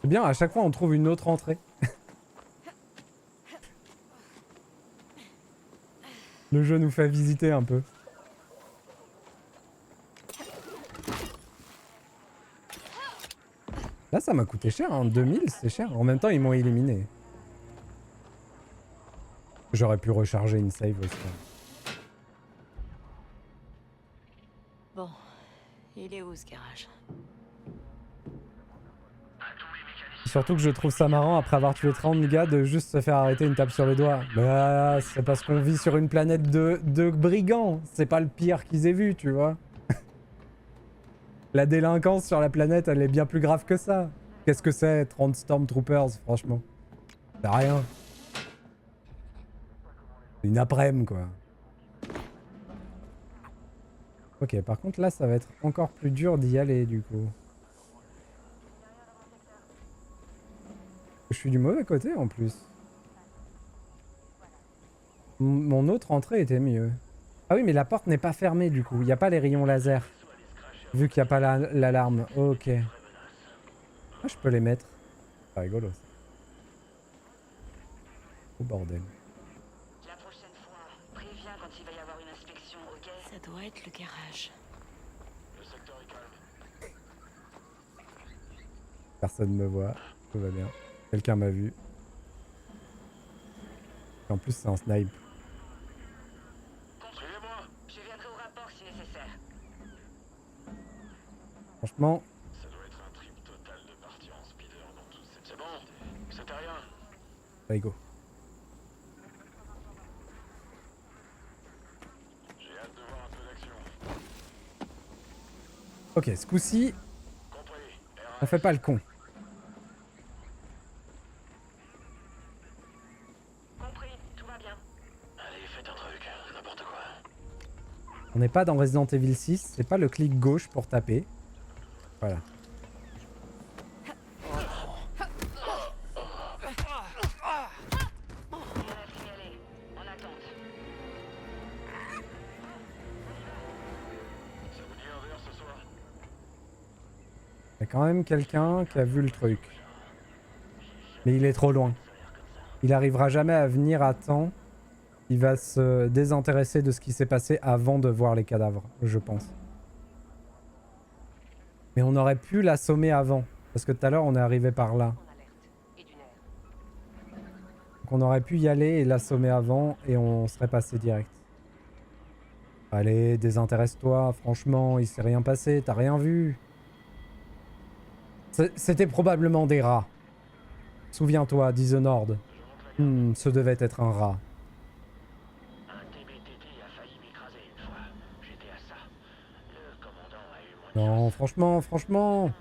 C'est bien, à chaque fois, on trouve une autre entrée. Le jeu nous fait visiter un peu. Là, ça m'a coûté cher, hein. 2000, c'est cher. En même temps, ils m'ont éliminé. J'aurais pu recharger une save aussi. Bon, il est où ce garage? Surtout que je trouve ça marrant, après avoir tué 30 gars, de juste se faire arrêter une tape sur les doigts. Bah, c'est parce qu'on vit sur une planète de brigands. C'est pas le pire qu'ils aient vu, tu vois. La délinquance sur la planète, elle est bien plus grave que ça. Qu'est-ce que c'est, 30 Stormtroopers, franchement? C'est rien. Une après-midi, quoi. Ok, par contre, là, ça va être encore plus dur d'y aller, du coup. Je suis du mauvais côté, en plus. Mon autre entrée était mieux. Ah oui, mais la porte n'est pas fermée, du coup. Il n'y a pas les rayons laser. Vu qu'il n'y a pas l'alarme. Ok. Ah, je peux les mettre. C'est rigolo, ça. Oh, bordel. La prochaine fois, préviens quand il va y avoir une inspection, ok? Ça doit être le garage. Personne me voit. Tout va bien. Quelqu'un m'a vu. Et en plus, c'est un snipe. Suivez-moi. Je viendrai au rapport si nécessaire. Franchement, Ça doit être un trip total de partir en speeder dans toute cette... C'est bon, c'était rien. allez, go. J'ai hâte de voir un peu d'action. Ok, ce coup-ci, Compris. on fait pas le con. Compris, tout va bien. Allez, faites un truc, n'importe quoi. On n'est pas dans Resident Evil 6, c'est pas le clic gauche pour taper. Voilà. Signalé. En attente. Ça vous dit un verre ce soir? Il y a quand même quelqu'un qui a vu le truc. Mais il est trop loin. Il arrivera jamais à venir à temps. Il va se désintéresser de ce qui s'est passé avant de voir les cadavres, je pense. Mais on aurait pu l'assommer avant. Parce que tout à l'heure, on est arrivé par là. Donc on aurait pu y aller et l'assommer avant et on serait passé direct. Allez, désintéresse-toi. Franchement, il s'est rien passé. T'as rien vu. C'était probablement des rats. Souviens-toi, Dishonored. Ce devait être un rat. Un TBTT a failli m'écraser une fois. J'étais à ça. Le commandant a eu mon... Non, franchement.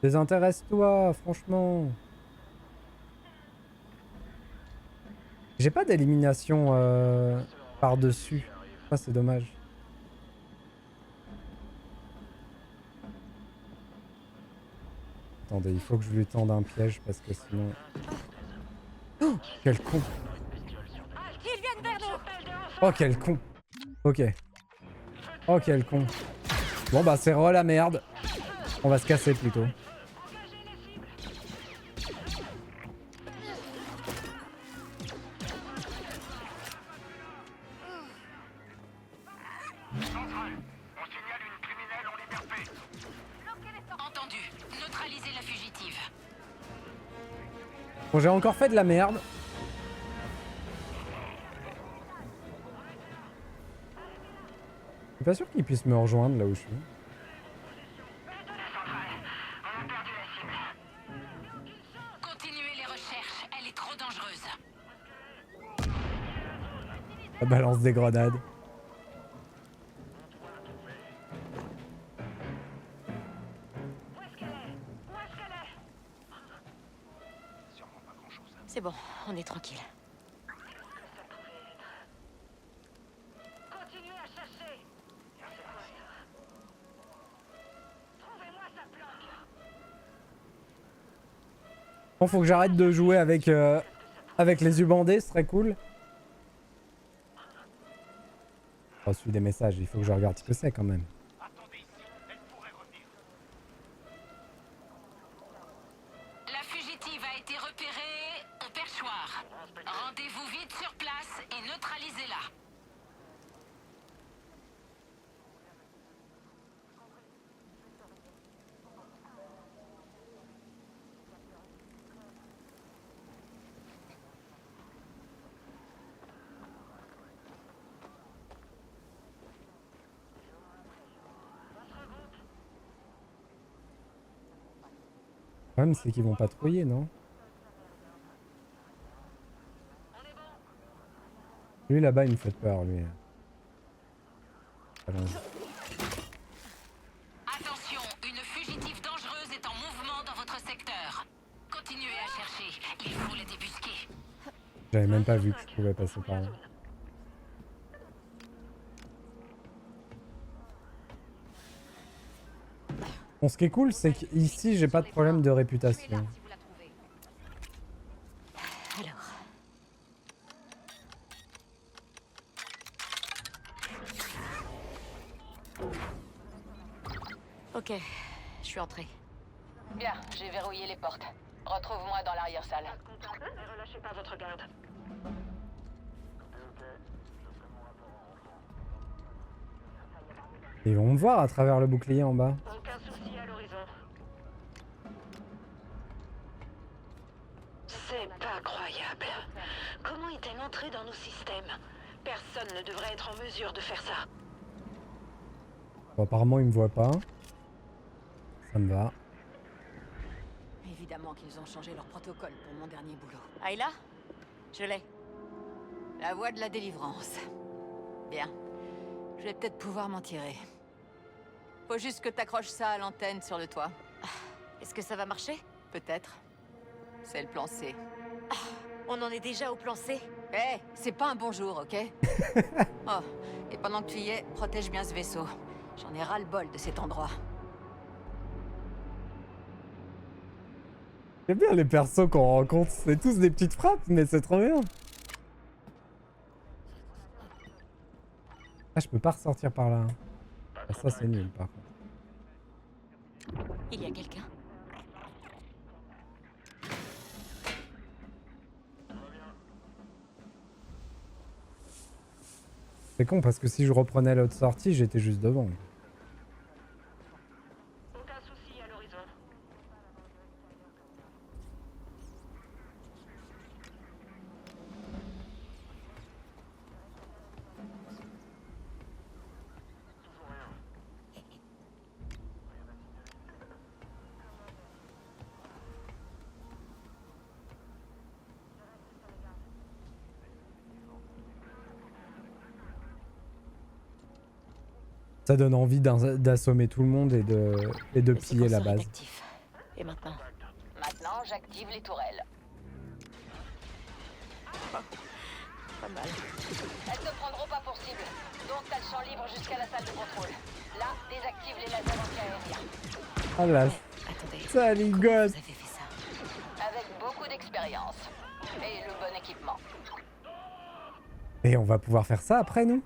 Désintéresse-toi, franchement. J'ai pas d'élimination par-dessus. Ça, c'est dommage. Attendez, il faut que je lui tende un piège parce que sinon... Oh, quel con. Ils viennent vers nous! Oh, quel con. Ok. Oh, quel con. Bon, bah, c'est re la merde. On va se casser plutôt. Entendu. Neutralisez la fugitive. Bon, j'ai encore fait de la merde. Je suis pas sûr qu'il puisse me rejoindre là où je suis. Ça balance des grenades. C'est bon, on est tranquille. Continuez à chercher. Trouvez-moi sa planque. Bon, faut que j'arrête de jouer avec les yeux bandés, ce serait cool. J'ai reçu des messages, il faut que je regarde ce que c'est quand même. La fugitive a été repérée au perchoir. Rendez-vous vite sur place et neutralisez-la. Le problème, c'est qu'ils vont patrouiller, non? Lui, là-bas, il me fait peur, lui. Allons-y. Attention, une fugitive dangereuse est en mouvement dans votre secteur. Continuez à chercher, il faut les débusquer. J'avais même pas vu que je pouvais passer par là. Bon, ce qui est cool, c'est qu'ici, j'ai pas de problème de réputation. Alors. Ok, je suis entrée. Bien, j'ai verrouillé les portes. Retrouve-moi dans l'arrière-salle. Ne relâchez pas votre garde. Ils vont me voir à travers le bouclier en bas. Aucun souci à l'horizon. C'est pas croyable. Comment est-elle entrée dans nos systèmes? Personne ne devrait être en mesure de faire ça. Bon, apparemment, ils me voient pas. Ça me va. Évidemment qu'ils ont changé leur protocole pour mon dernier boulot. Ayla? Je l'ai. La voie de la délivrance. Bien. Je vais peut-être pouvoir m'en tirer. Faut juste que t'accroches ça à l'antenne sur le toit. Est-ce que ça va marcher? Peut-être. C'est le plan C. On en est déjà au plan C. Hé, c'est pas un bonjour, ok? Oh, et pendant que tu y es, protège bien ce vaisseau. J'en ai ras-le-bol de cet endroit. J'aime bien les persos qu'on rencontre. C'est tous des petites frappes, mais c'est trop bien. Ah, je peux pas ressortir par là. Ah, ça, c'est nul, par contre. Il y a quelqu'un. C'est con, parce que si je reprenais l'autre sortie, j'étais juste devant. Aucun souci à l'horizon. Ça donne envie d'assommer tout le monde et de Le piller la séquenceur est base. actif. Et maintenant? Maintenant, j'active les tourelles. Pas mal. Elles te prendront pas pour cible. Donc t'as le champ libre jusqu'à la salle de contrôle. Là, désactive les lasers anti-aériens. Ah là, Attendez. ça ligote. Vous avez fait ça? Avec beaucoup d'expérience. Et le bon équipement. Et on va pouvoir faire ça après, nous?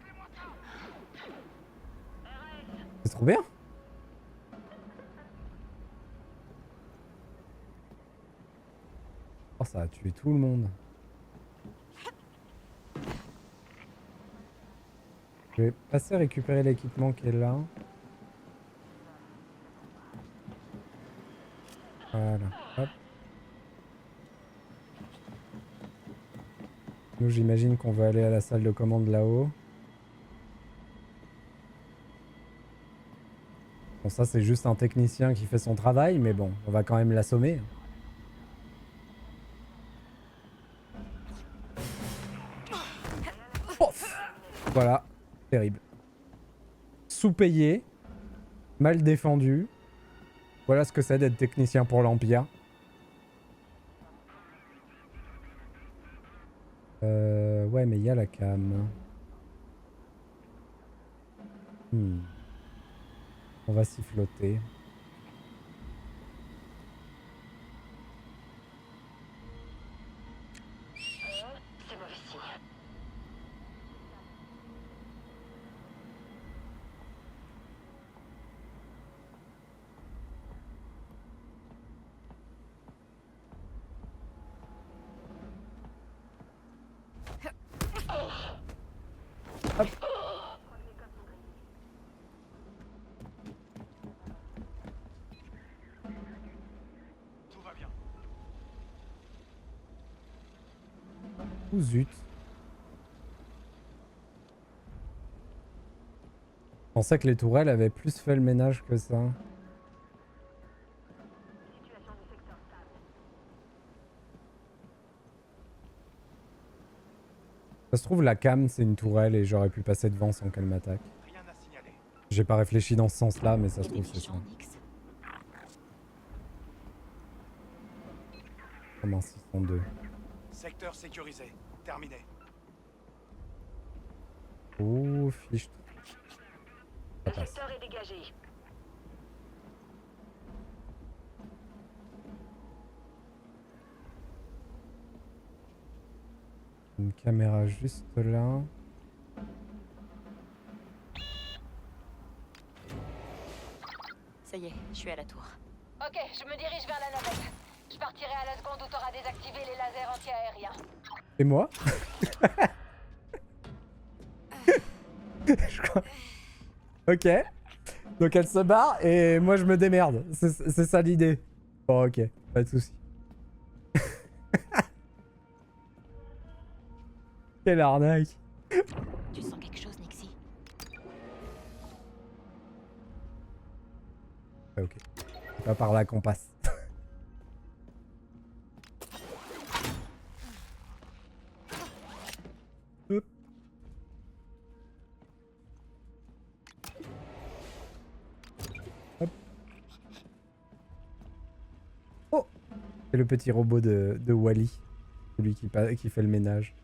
C'est trop bien. Oh, ça a tué tout le monde. Je vais passer récupérer l'équipement qui est là. Voilà. Hop. Nous, j'imagine qu'on va aller à la salle de commande là-haut. Bon, ça, c'est juste un technicien qui fait son travail, mais bon, on va quand même l'assommer. Pof. Voilà, terrible. Sous-payé, mal défendu. Voilà ce que c'est d'être technicien pour l'Empire. Ouais, mais il y a la cam. On va s'y flotter. C'est mauvais signe. Tout va bien. Oh zut. Je pensais que les tourelles avaient plus fait le ménage que ça. Ça se trouve, la cam, c'est une tourelle et j'aurais pu passer devant sans qu'elle m'attaque. Rien à signaler. J'ai pas réfléchi dans ce sens-là, mais ça se Et des trouve, c'est ça. pigeons, Nix. Comme un 602. Secteur sécurisé. Terminé. Oh, fiche. Ça Le passe. secteur est dégagé. Une caméra juste là. Ça y est, je suis à la tour. Ok, je me dirige vers la navette. Je partirai à la seconde où t'auras désactivé les lasers anti-aériens. Et moi? Je crois. Ok. Donc elle se barre et moi je me démerde. C'est ça l'idée. Bon, ok. Pas de soucis. Quelle arnaque. Tu sens quelque chose, Nixie? Ah, ok. C'est pas par là qu'on passe. Hop. Hop. Oh! C'est le petit robot de Wally. Celui qui fait le ménage.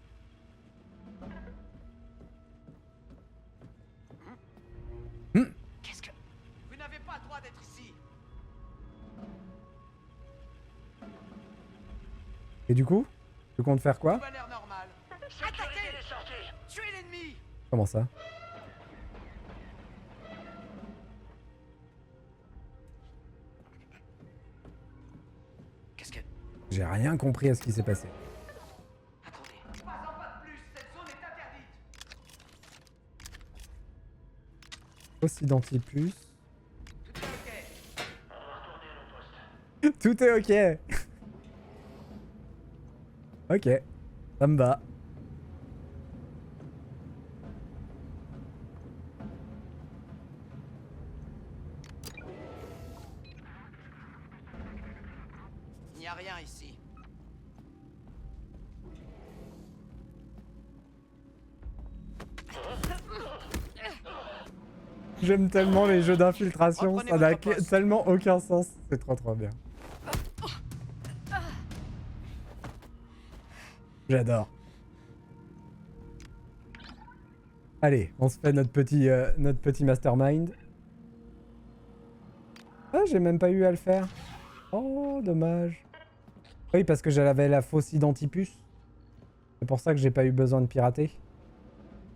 Qu'est-ce que... Vous n'avez pas le droit d'être ici. Et du coup? Tu comptes faire quoi? Tout a l'air normal. Attaquez les sorties. Tuez l'ennemi. Comment ça? Qu'est-ce que... J'ai rien compris à ce qui s'est passé. Attendez. Pas en pas de plus. Cette zone est interdite. Fausse identité plus. Tout est ok. Tout est ok. Ok. Ça me va. Il n'y a rien ici. J'aime tellement les jeux d'infiltration, Reprenez ça n'a votre poste. tellement aucun sens. C'est trop bien. J'adore. Allez, on se fait notre petit mastermind. Ah, j'ai même pas eu à le faire. Oh, dommage. Oui, parce que j'avais la fausse identipuce. C'est pour ça que j'ai pas eu besoin de pirater.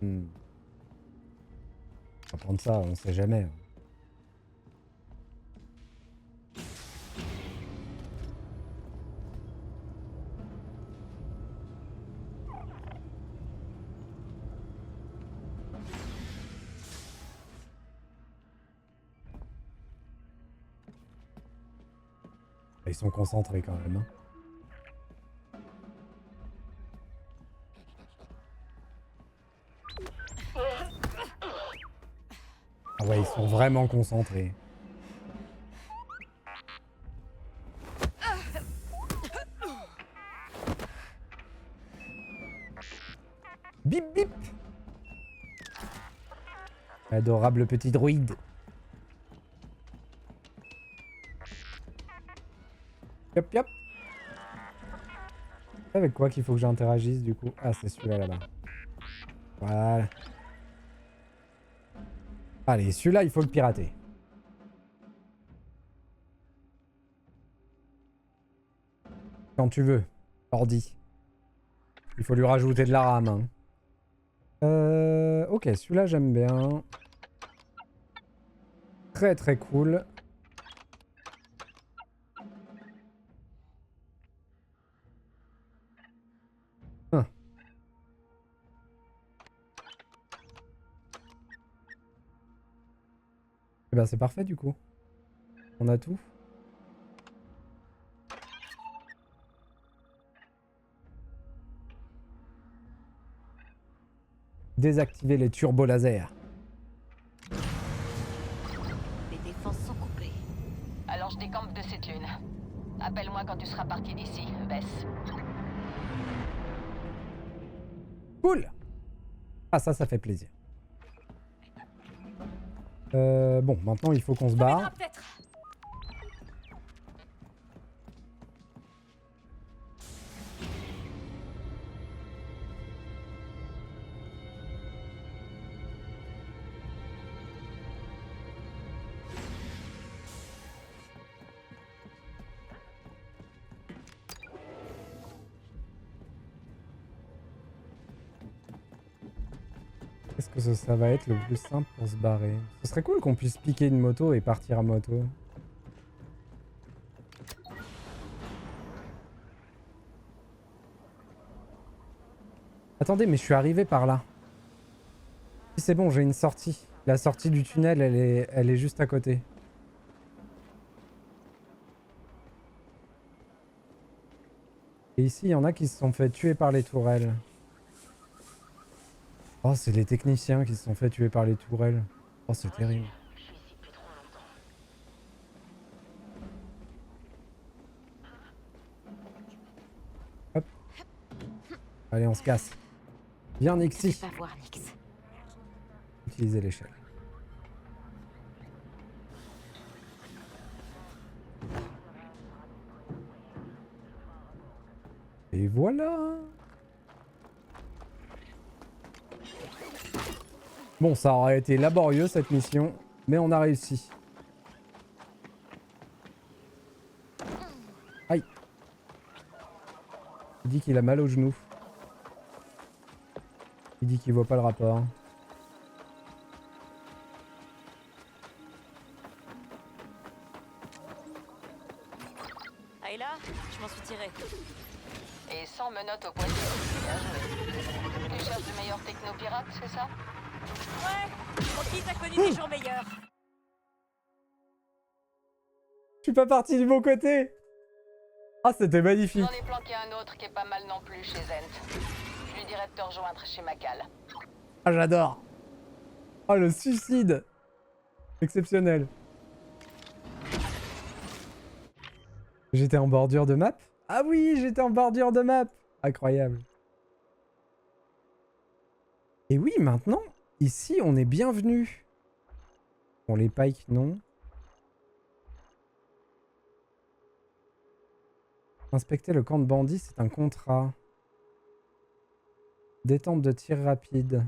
On va prendre ça, on sait jamais. Ils sont concentrés quand même. Hein. Ah ouais, ils sont vraiment concentrés. Bip bip. Adorable petit druide. Yop yop. C'est avec quoi qu'il faut que j'interagisse du coup? Ah, c'est celui-là là-bas. Voilà. Allez, celui-là, il faut le pirater. Quand tu veux, ordi. Il faut lui rajouter de la RAM. Hein. Ok, celui-là, j'aime bien. Très très cool. Hein. Et ben c'est parfait du coup. On a tout. Désactiver les turbos laser. Les défenses sont coupées. Alors je décampe de cette lune. Appelle-moi quand tu seras parti d'ici, Bess. Cool. Ah ça fait plaisir. Bon, maintenant il faut qu'on se barre. Qu'est-ce que ça va être le plus simple pour se barrer? Ce serait cool qu'on puisse piquer une moto et partir à moto. Attendez, mais je suis arrivé par là. Si c'est bon, j'ai une sortie. La sortie du tunnel, elle est juste à côté. Et ici, il y en a qui se sont fait tuer par les tourelles. Oh, c'est les techniciens qui se sont fait tuer par les tourelles. Oh, c'est terrible. Je suis ici depuis trop longtemps. Hop. Allez, on se casse. Viens, Nixie. Je vais pas voir Nix. Utilisez l'échelle. Et voilà. Bon, ça aurait été laborieux cette mission, mais on a réussi. Aïe. Il dit qu'il a mal au genou. Il dit qu'il voit pas le rapport. Ayla, je m'en suis tirée. Et sans menottes au poignet. Bien joué. Tu cherches de meilleurs technopirates, c'est ça? Ouais, mon fils a connu des jours meilleurs. Je suis pas parti du bon côté. Ah, c'était magnifique. J'en ai planqué un autre qui est pas mal non plus chez Zent. Je lui dirai de te rejoindre chez Macal. Ah, j'adore. Oh, le suicide. Exceptionnel. J'étais en bordure de map? Ah oui, j'étais en bordure de map. Incroyable. Et oui, maintenant, ici, on est bienvenu. Bon, les pikes, non. Inspecter le camp de bandits, c'est un contrat. Détente de tir rapide.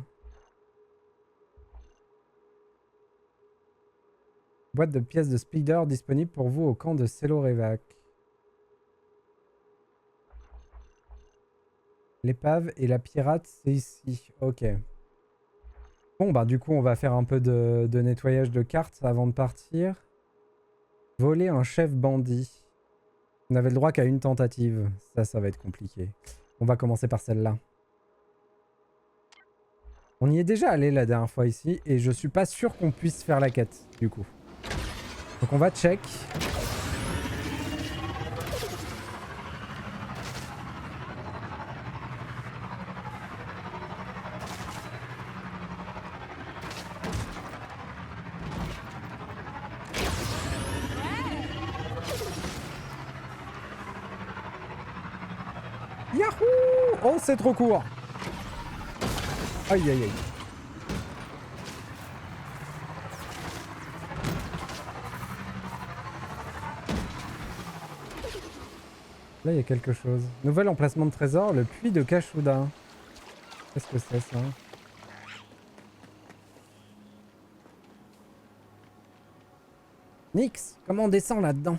Boîte de pièces de speeder disponible pour vous au camp de Selorevac. L'épave et la pirate, c'est ici. Ok. Bon, bah du coup, on va faire un peu de nettoyage de cartes avant de partir. Voler un chef bandit. Vous n'avez le droit qu'à une tentative. Ça va être compliqué. On va commencer par celle-là. On y est déjà allé la dernière fois ici et je suis pas sûr qu'on puisse faire la quête du coup. Donc on va check. Yahoo! Oh, c'est trop court. Aïe aïe aïe. Là, il y a quelque chose. Nouvel emplacement de trésor, le puits de Kashuda. Qu'est-ce que c'est ça? Nix, comment on descend là-dedans?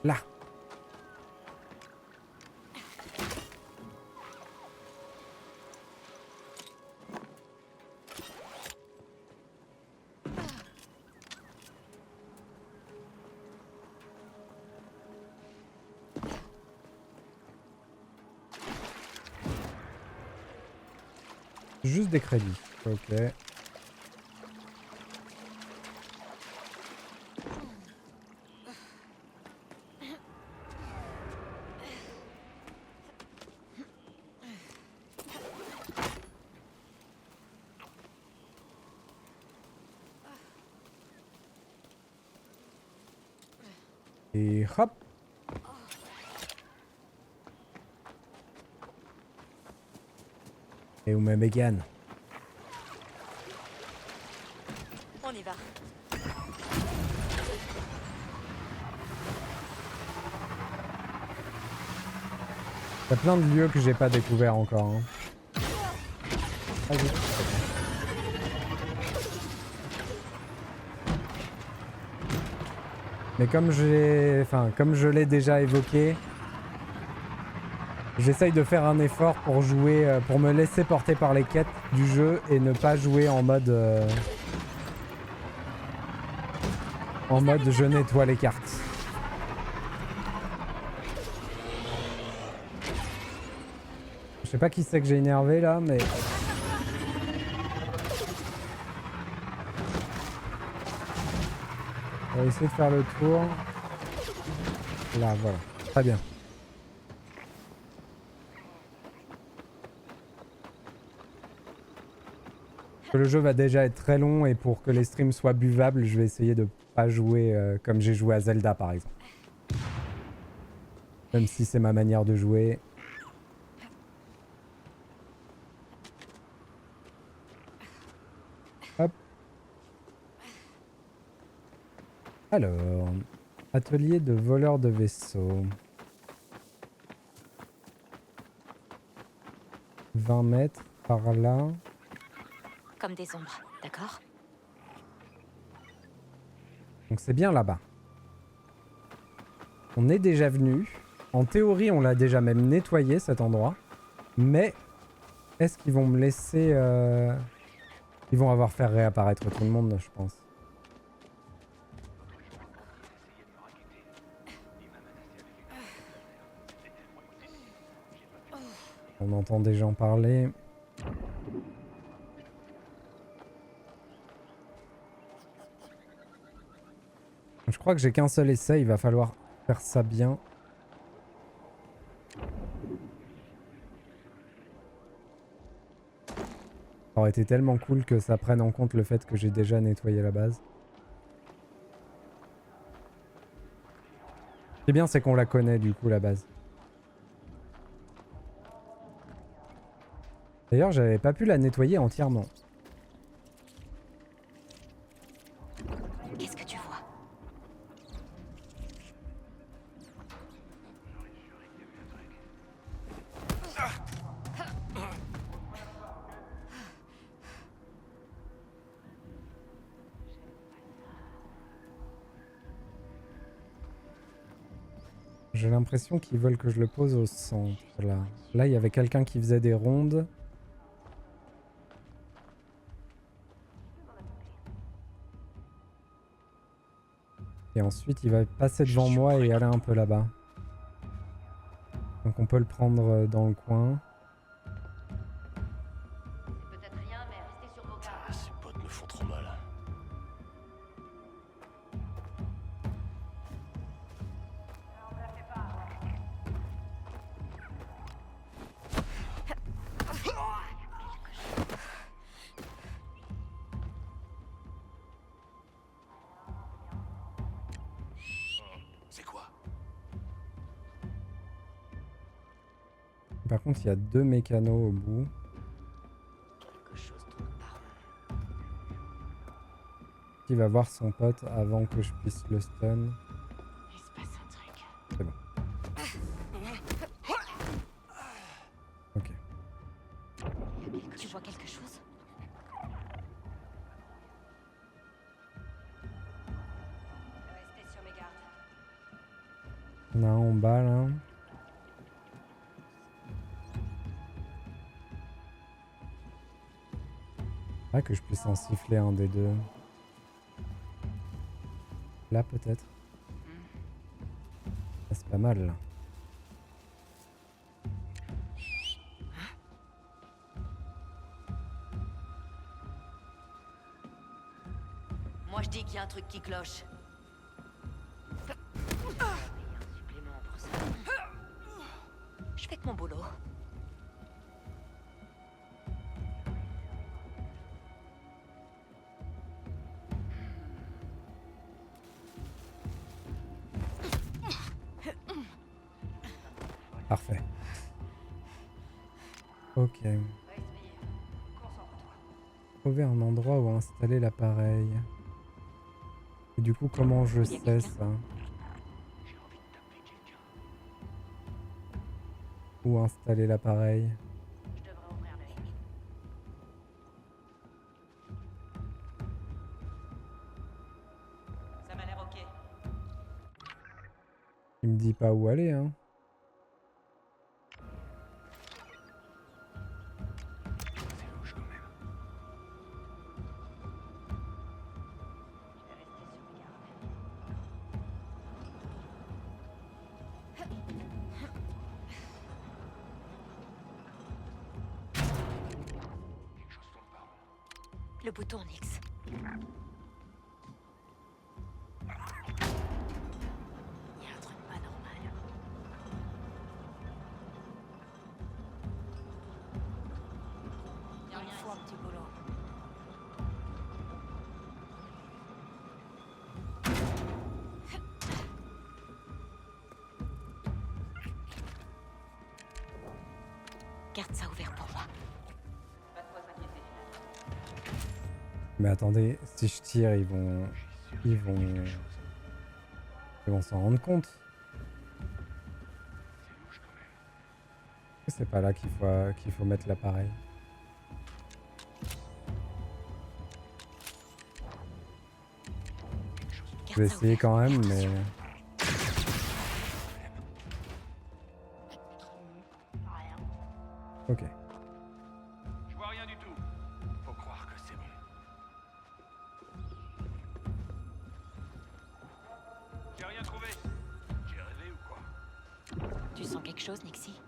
Là. Juste des crédits. Ok. Et hop. Et où ma Mégane? On y va. Il y a plein de lieux que j'ai pas découvert encore. Hein. Vas-y. Mais comme je l'ai déjà évoqué, j'essaye de faire un effort pour jouer, pour me laisser porter par les quêtes du jeu et ne pas jouer en mode je nettoie les cartes. Je sais pas qui c'est que j'ai énervé là, mais... On va essayer de faire le tour. Là, voilà. Très bien. Le jeu va déjà être très long et pour que les streams soient buvables, je vais essayer de pas jouer comme j'ai joué à Zelda par exemple. Même si c'est ma manière de jouer. Hop. Alors, atelier de voleur de vaisseau. 20 mètres par là. Comme des ombres, d'accord? Donc c'est bien là-bas. On est déjà venu. En théorie, on l'a déjà même nettoyé cet endroit. Mais est-ce qu'ils vont me laisser... Ils vont avoir fait réapparaître tout le monde, je pense. On entend des gens parler. Je crois que j'ai qu'un seul essai, il va falloir faire ça bien. Ça aurait été tellement cool que ça prenne en compte le fait que j'ai déjà nettoyé la base. Ce qui est bien, c'est qu'on la connaît du coup, la base. D'ailleurs, j'avais pas pu la nettoyer entièrement. Qu'est-ce que tu vois? J'ai l'impression qu'ils veulent que je le pose au centre, là. Là, il y avait quelqu'un qui faisait des rondes. Et ensuite, il va passer devant moi et aller un peu là-bas. Donc on peut le prendre dans le coin. Peut-être rien, mais restez sur vos gardes. Ces potes me font trop mal. C'est quoi? Par contre, il y a 2 mécanos au bout. Quelque chose tourne par rond. Qui va voir son pote avant que je puisse le stun. Il se passe un truc. C'est bon. Ok. Tu vois quelque chose? Restez sur mes gardes. On a un en bas là. Ah, que je puisse en siffler un des deux. Là peut-être. Ah, c'est pas mal là. Moi je dis qu'il y a un truc qui cloche. Je fais que mon boulot. Parfait. Ok. Respire. Concentre-toi. Trouver un endroit où installer l'appareil. Et du coup, comment je Il y a sais quelqu'un ça? J'ai envie de taper quelqu'un. Où installer l'appareil? Je devrais ouvrir l'œil. Ça m'a l'air ok. Il me dit pas où aller, hein. C'est louche quand même. Je vais rester sur mes gardes. Quelque chose tourne pas rond. Le bouton X. Il y a un truc pas normal. Il me faut un petit boulot. Garde ça ouvert pour moi. Pas de quoi s'inquiéter. Mais attendez, si je tire, ils vont s'en rendre compte. C'est louche quand même. C'est pas là qu'il faut mettre l'appareil. Je vais Garde ça essayer ouvert. quand même, mais Attention. ok. Je vois rien du tout. Faut croire que c'est bon. J'ai rien trouvé. J'ai rêvé ou quoi? Tu sens quelque chose, Nixie?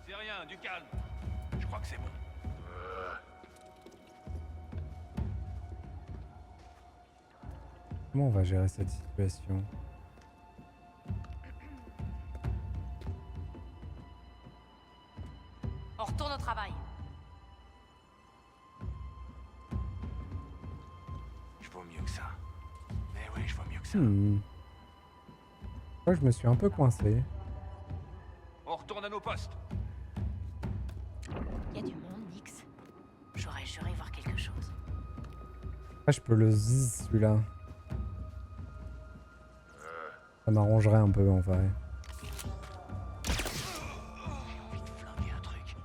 C'est rien, du calme. Je crois que c'est bon. Comment on va gérer cette situation? On retourne au travail. Je vaux mieux que ça. Mais oui, je vaux mieux que ça. Je crois que je me suis un peu coincé. On retourne à nos postes. Il y a du monde, Nix. J'aurais juré voir quelque chose. Ah, je peux le zzz celui-là. Ça m'arrangerait un peu en vrai. J'ai envie de flinguer un truc.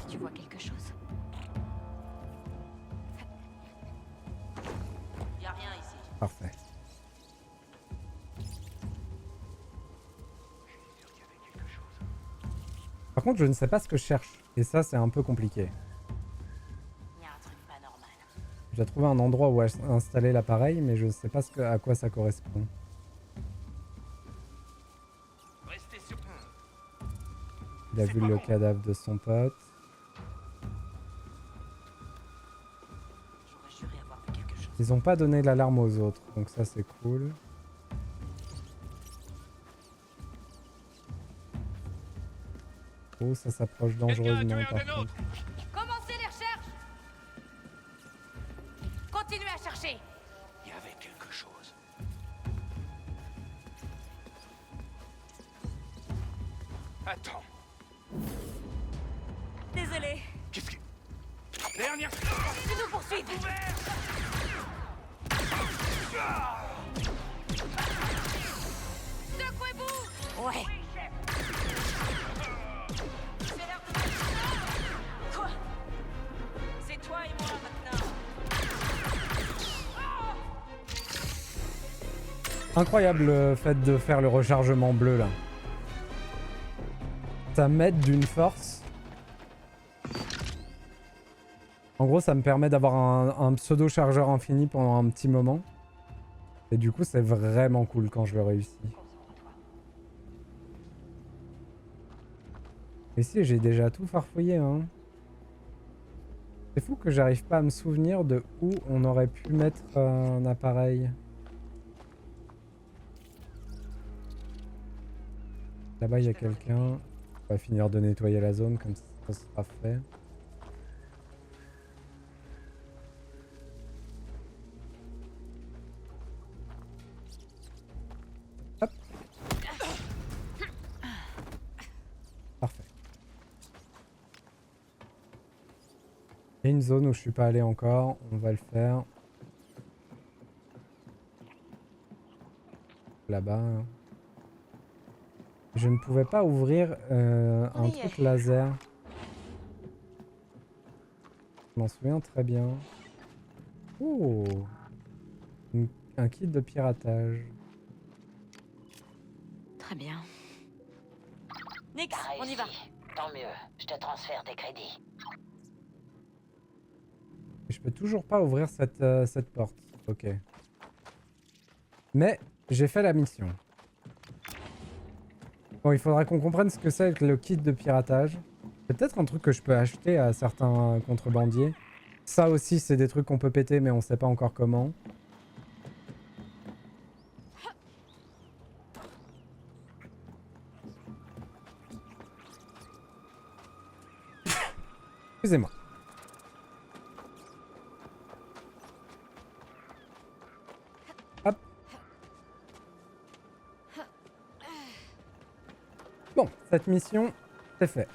Tu vois quelque chose? Y a rien ici. Parfait. Je suis sûr qu'il y avait quelque chose. Par contre, je ne sais pas ce que je cherche. Et ça, c'est un peu compliqué. Y a un truc pas normal. Je dois trouver un endroit où installer l'appareil, mais je ne sais pas à quoi ça correspond. Restez sur. Il a vu le cadavre de son pote. J'aurais juré avoir vu quelque chose. Ils ont pas donné l'alarme aux autres, donc ça c'est cool. Oh, ça s'approche dangereusement par contre. Commencez les recherches. Continuez à chercher. Il y avait quelque chose. Attends. Désolée. Qu'est-ce que. Dernière chance. Ils nous poursuivent. Secouez-vous. Ouais. Quoi? C'est toi et moi maintenant. Incroyable le fait de faire le rechargement bleu là. Ça m'aide d'une force. En gros, ça me permet d'avoir un pseudo chargeur infini pendant un petit moment. Et du coup, c'est vraiment cool quand je le réussis. Et si, j'ai déjà tout farfouillé, hein. C'est fou que j'arrive pas à me souvenir de où on aurait pu mettre un appareil. Là-bas, il y a quelqu'un. On va finir de nettoyer la zone, comme ça sera fait. Hop. Parfait. Il y a une zone où je suis pas allé encore, on va le faire. Là-bas. Je ne pouvais pas ouvrir un truc laser. Je m'en souviens très bien. Oh, un kit de piratage. Très bien. Nix, T'as on y va. réussi. Tant mieux. Je te transfère tes crédits. Et je peux toujours pas ouvrir cette porte. Ok. Mais j'ai fait la mission. Bon, il faudra qu'on comprenne ce que c'est avec le kit de piratage. C'est peut-être un truc que je peux acheter à certains contrebandiers. Ça aussi, c'est des trucs qu'on peut péter, mais on sait pas encore comment. Excusez-moi. Hop. Bon, cette mission, c'est fait.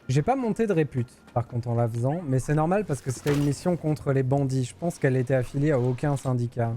J'ai pas monté de répute, par contre, en la faisant, mais c'est normal parce que c'était une mission contre les bandits. Je pense qu'elle était affiliée à aucun syndicat.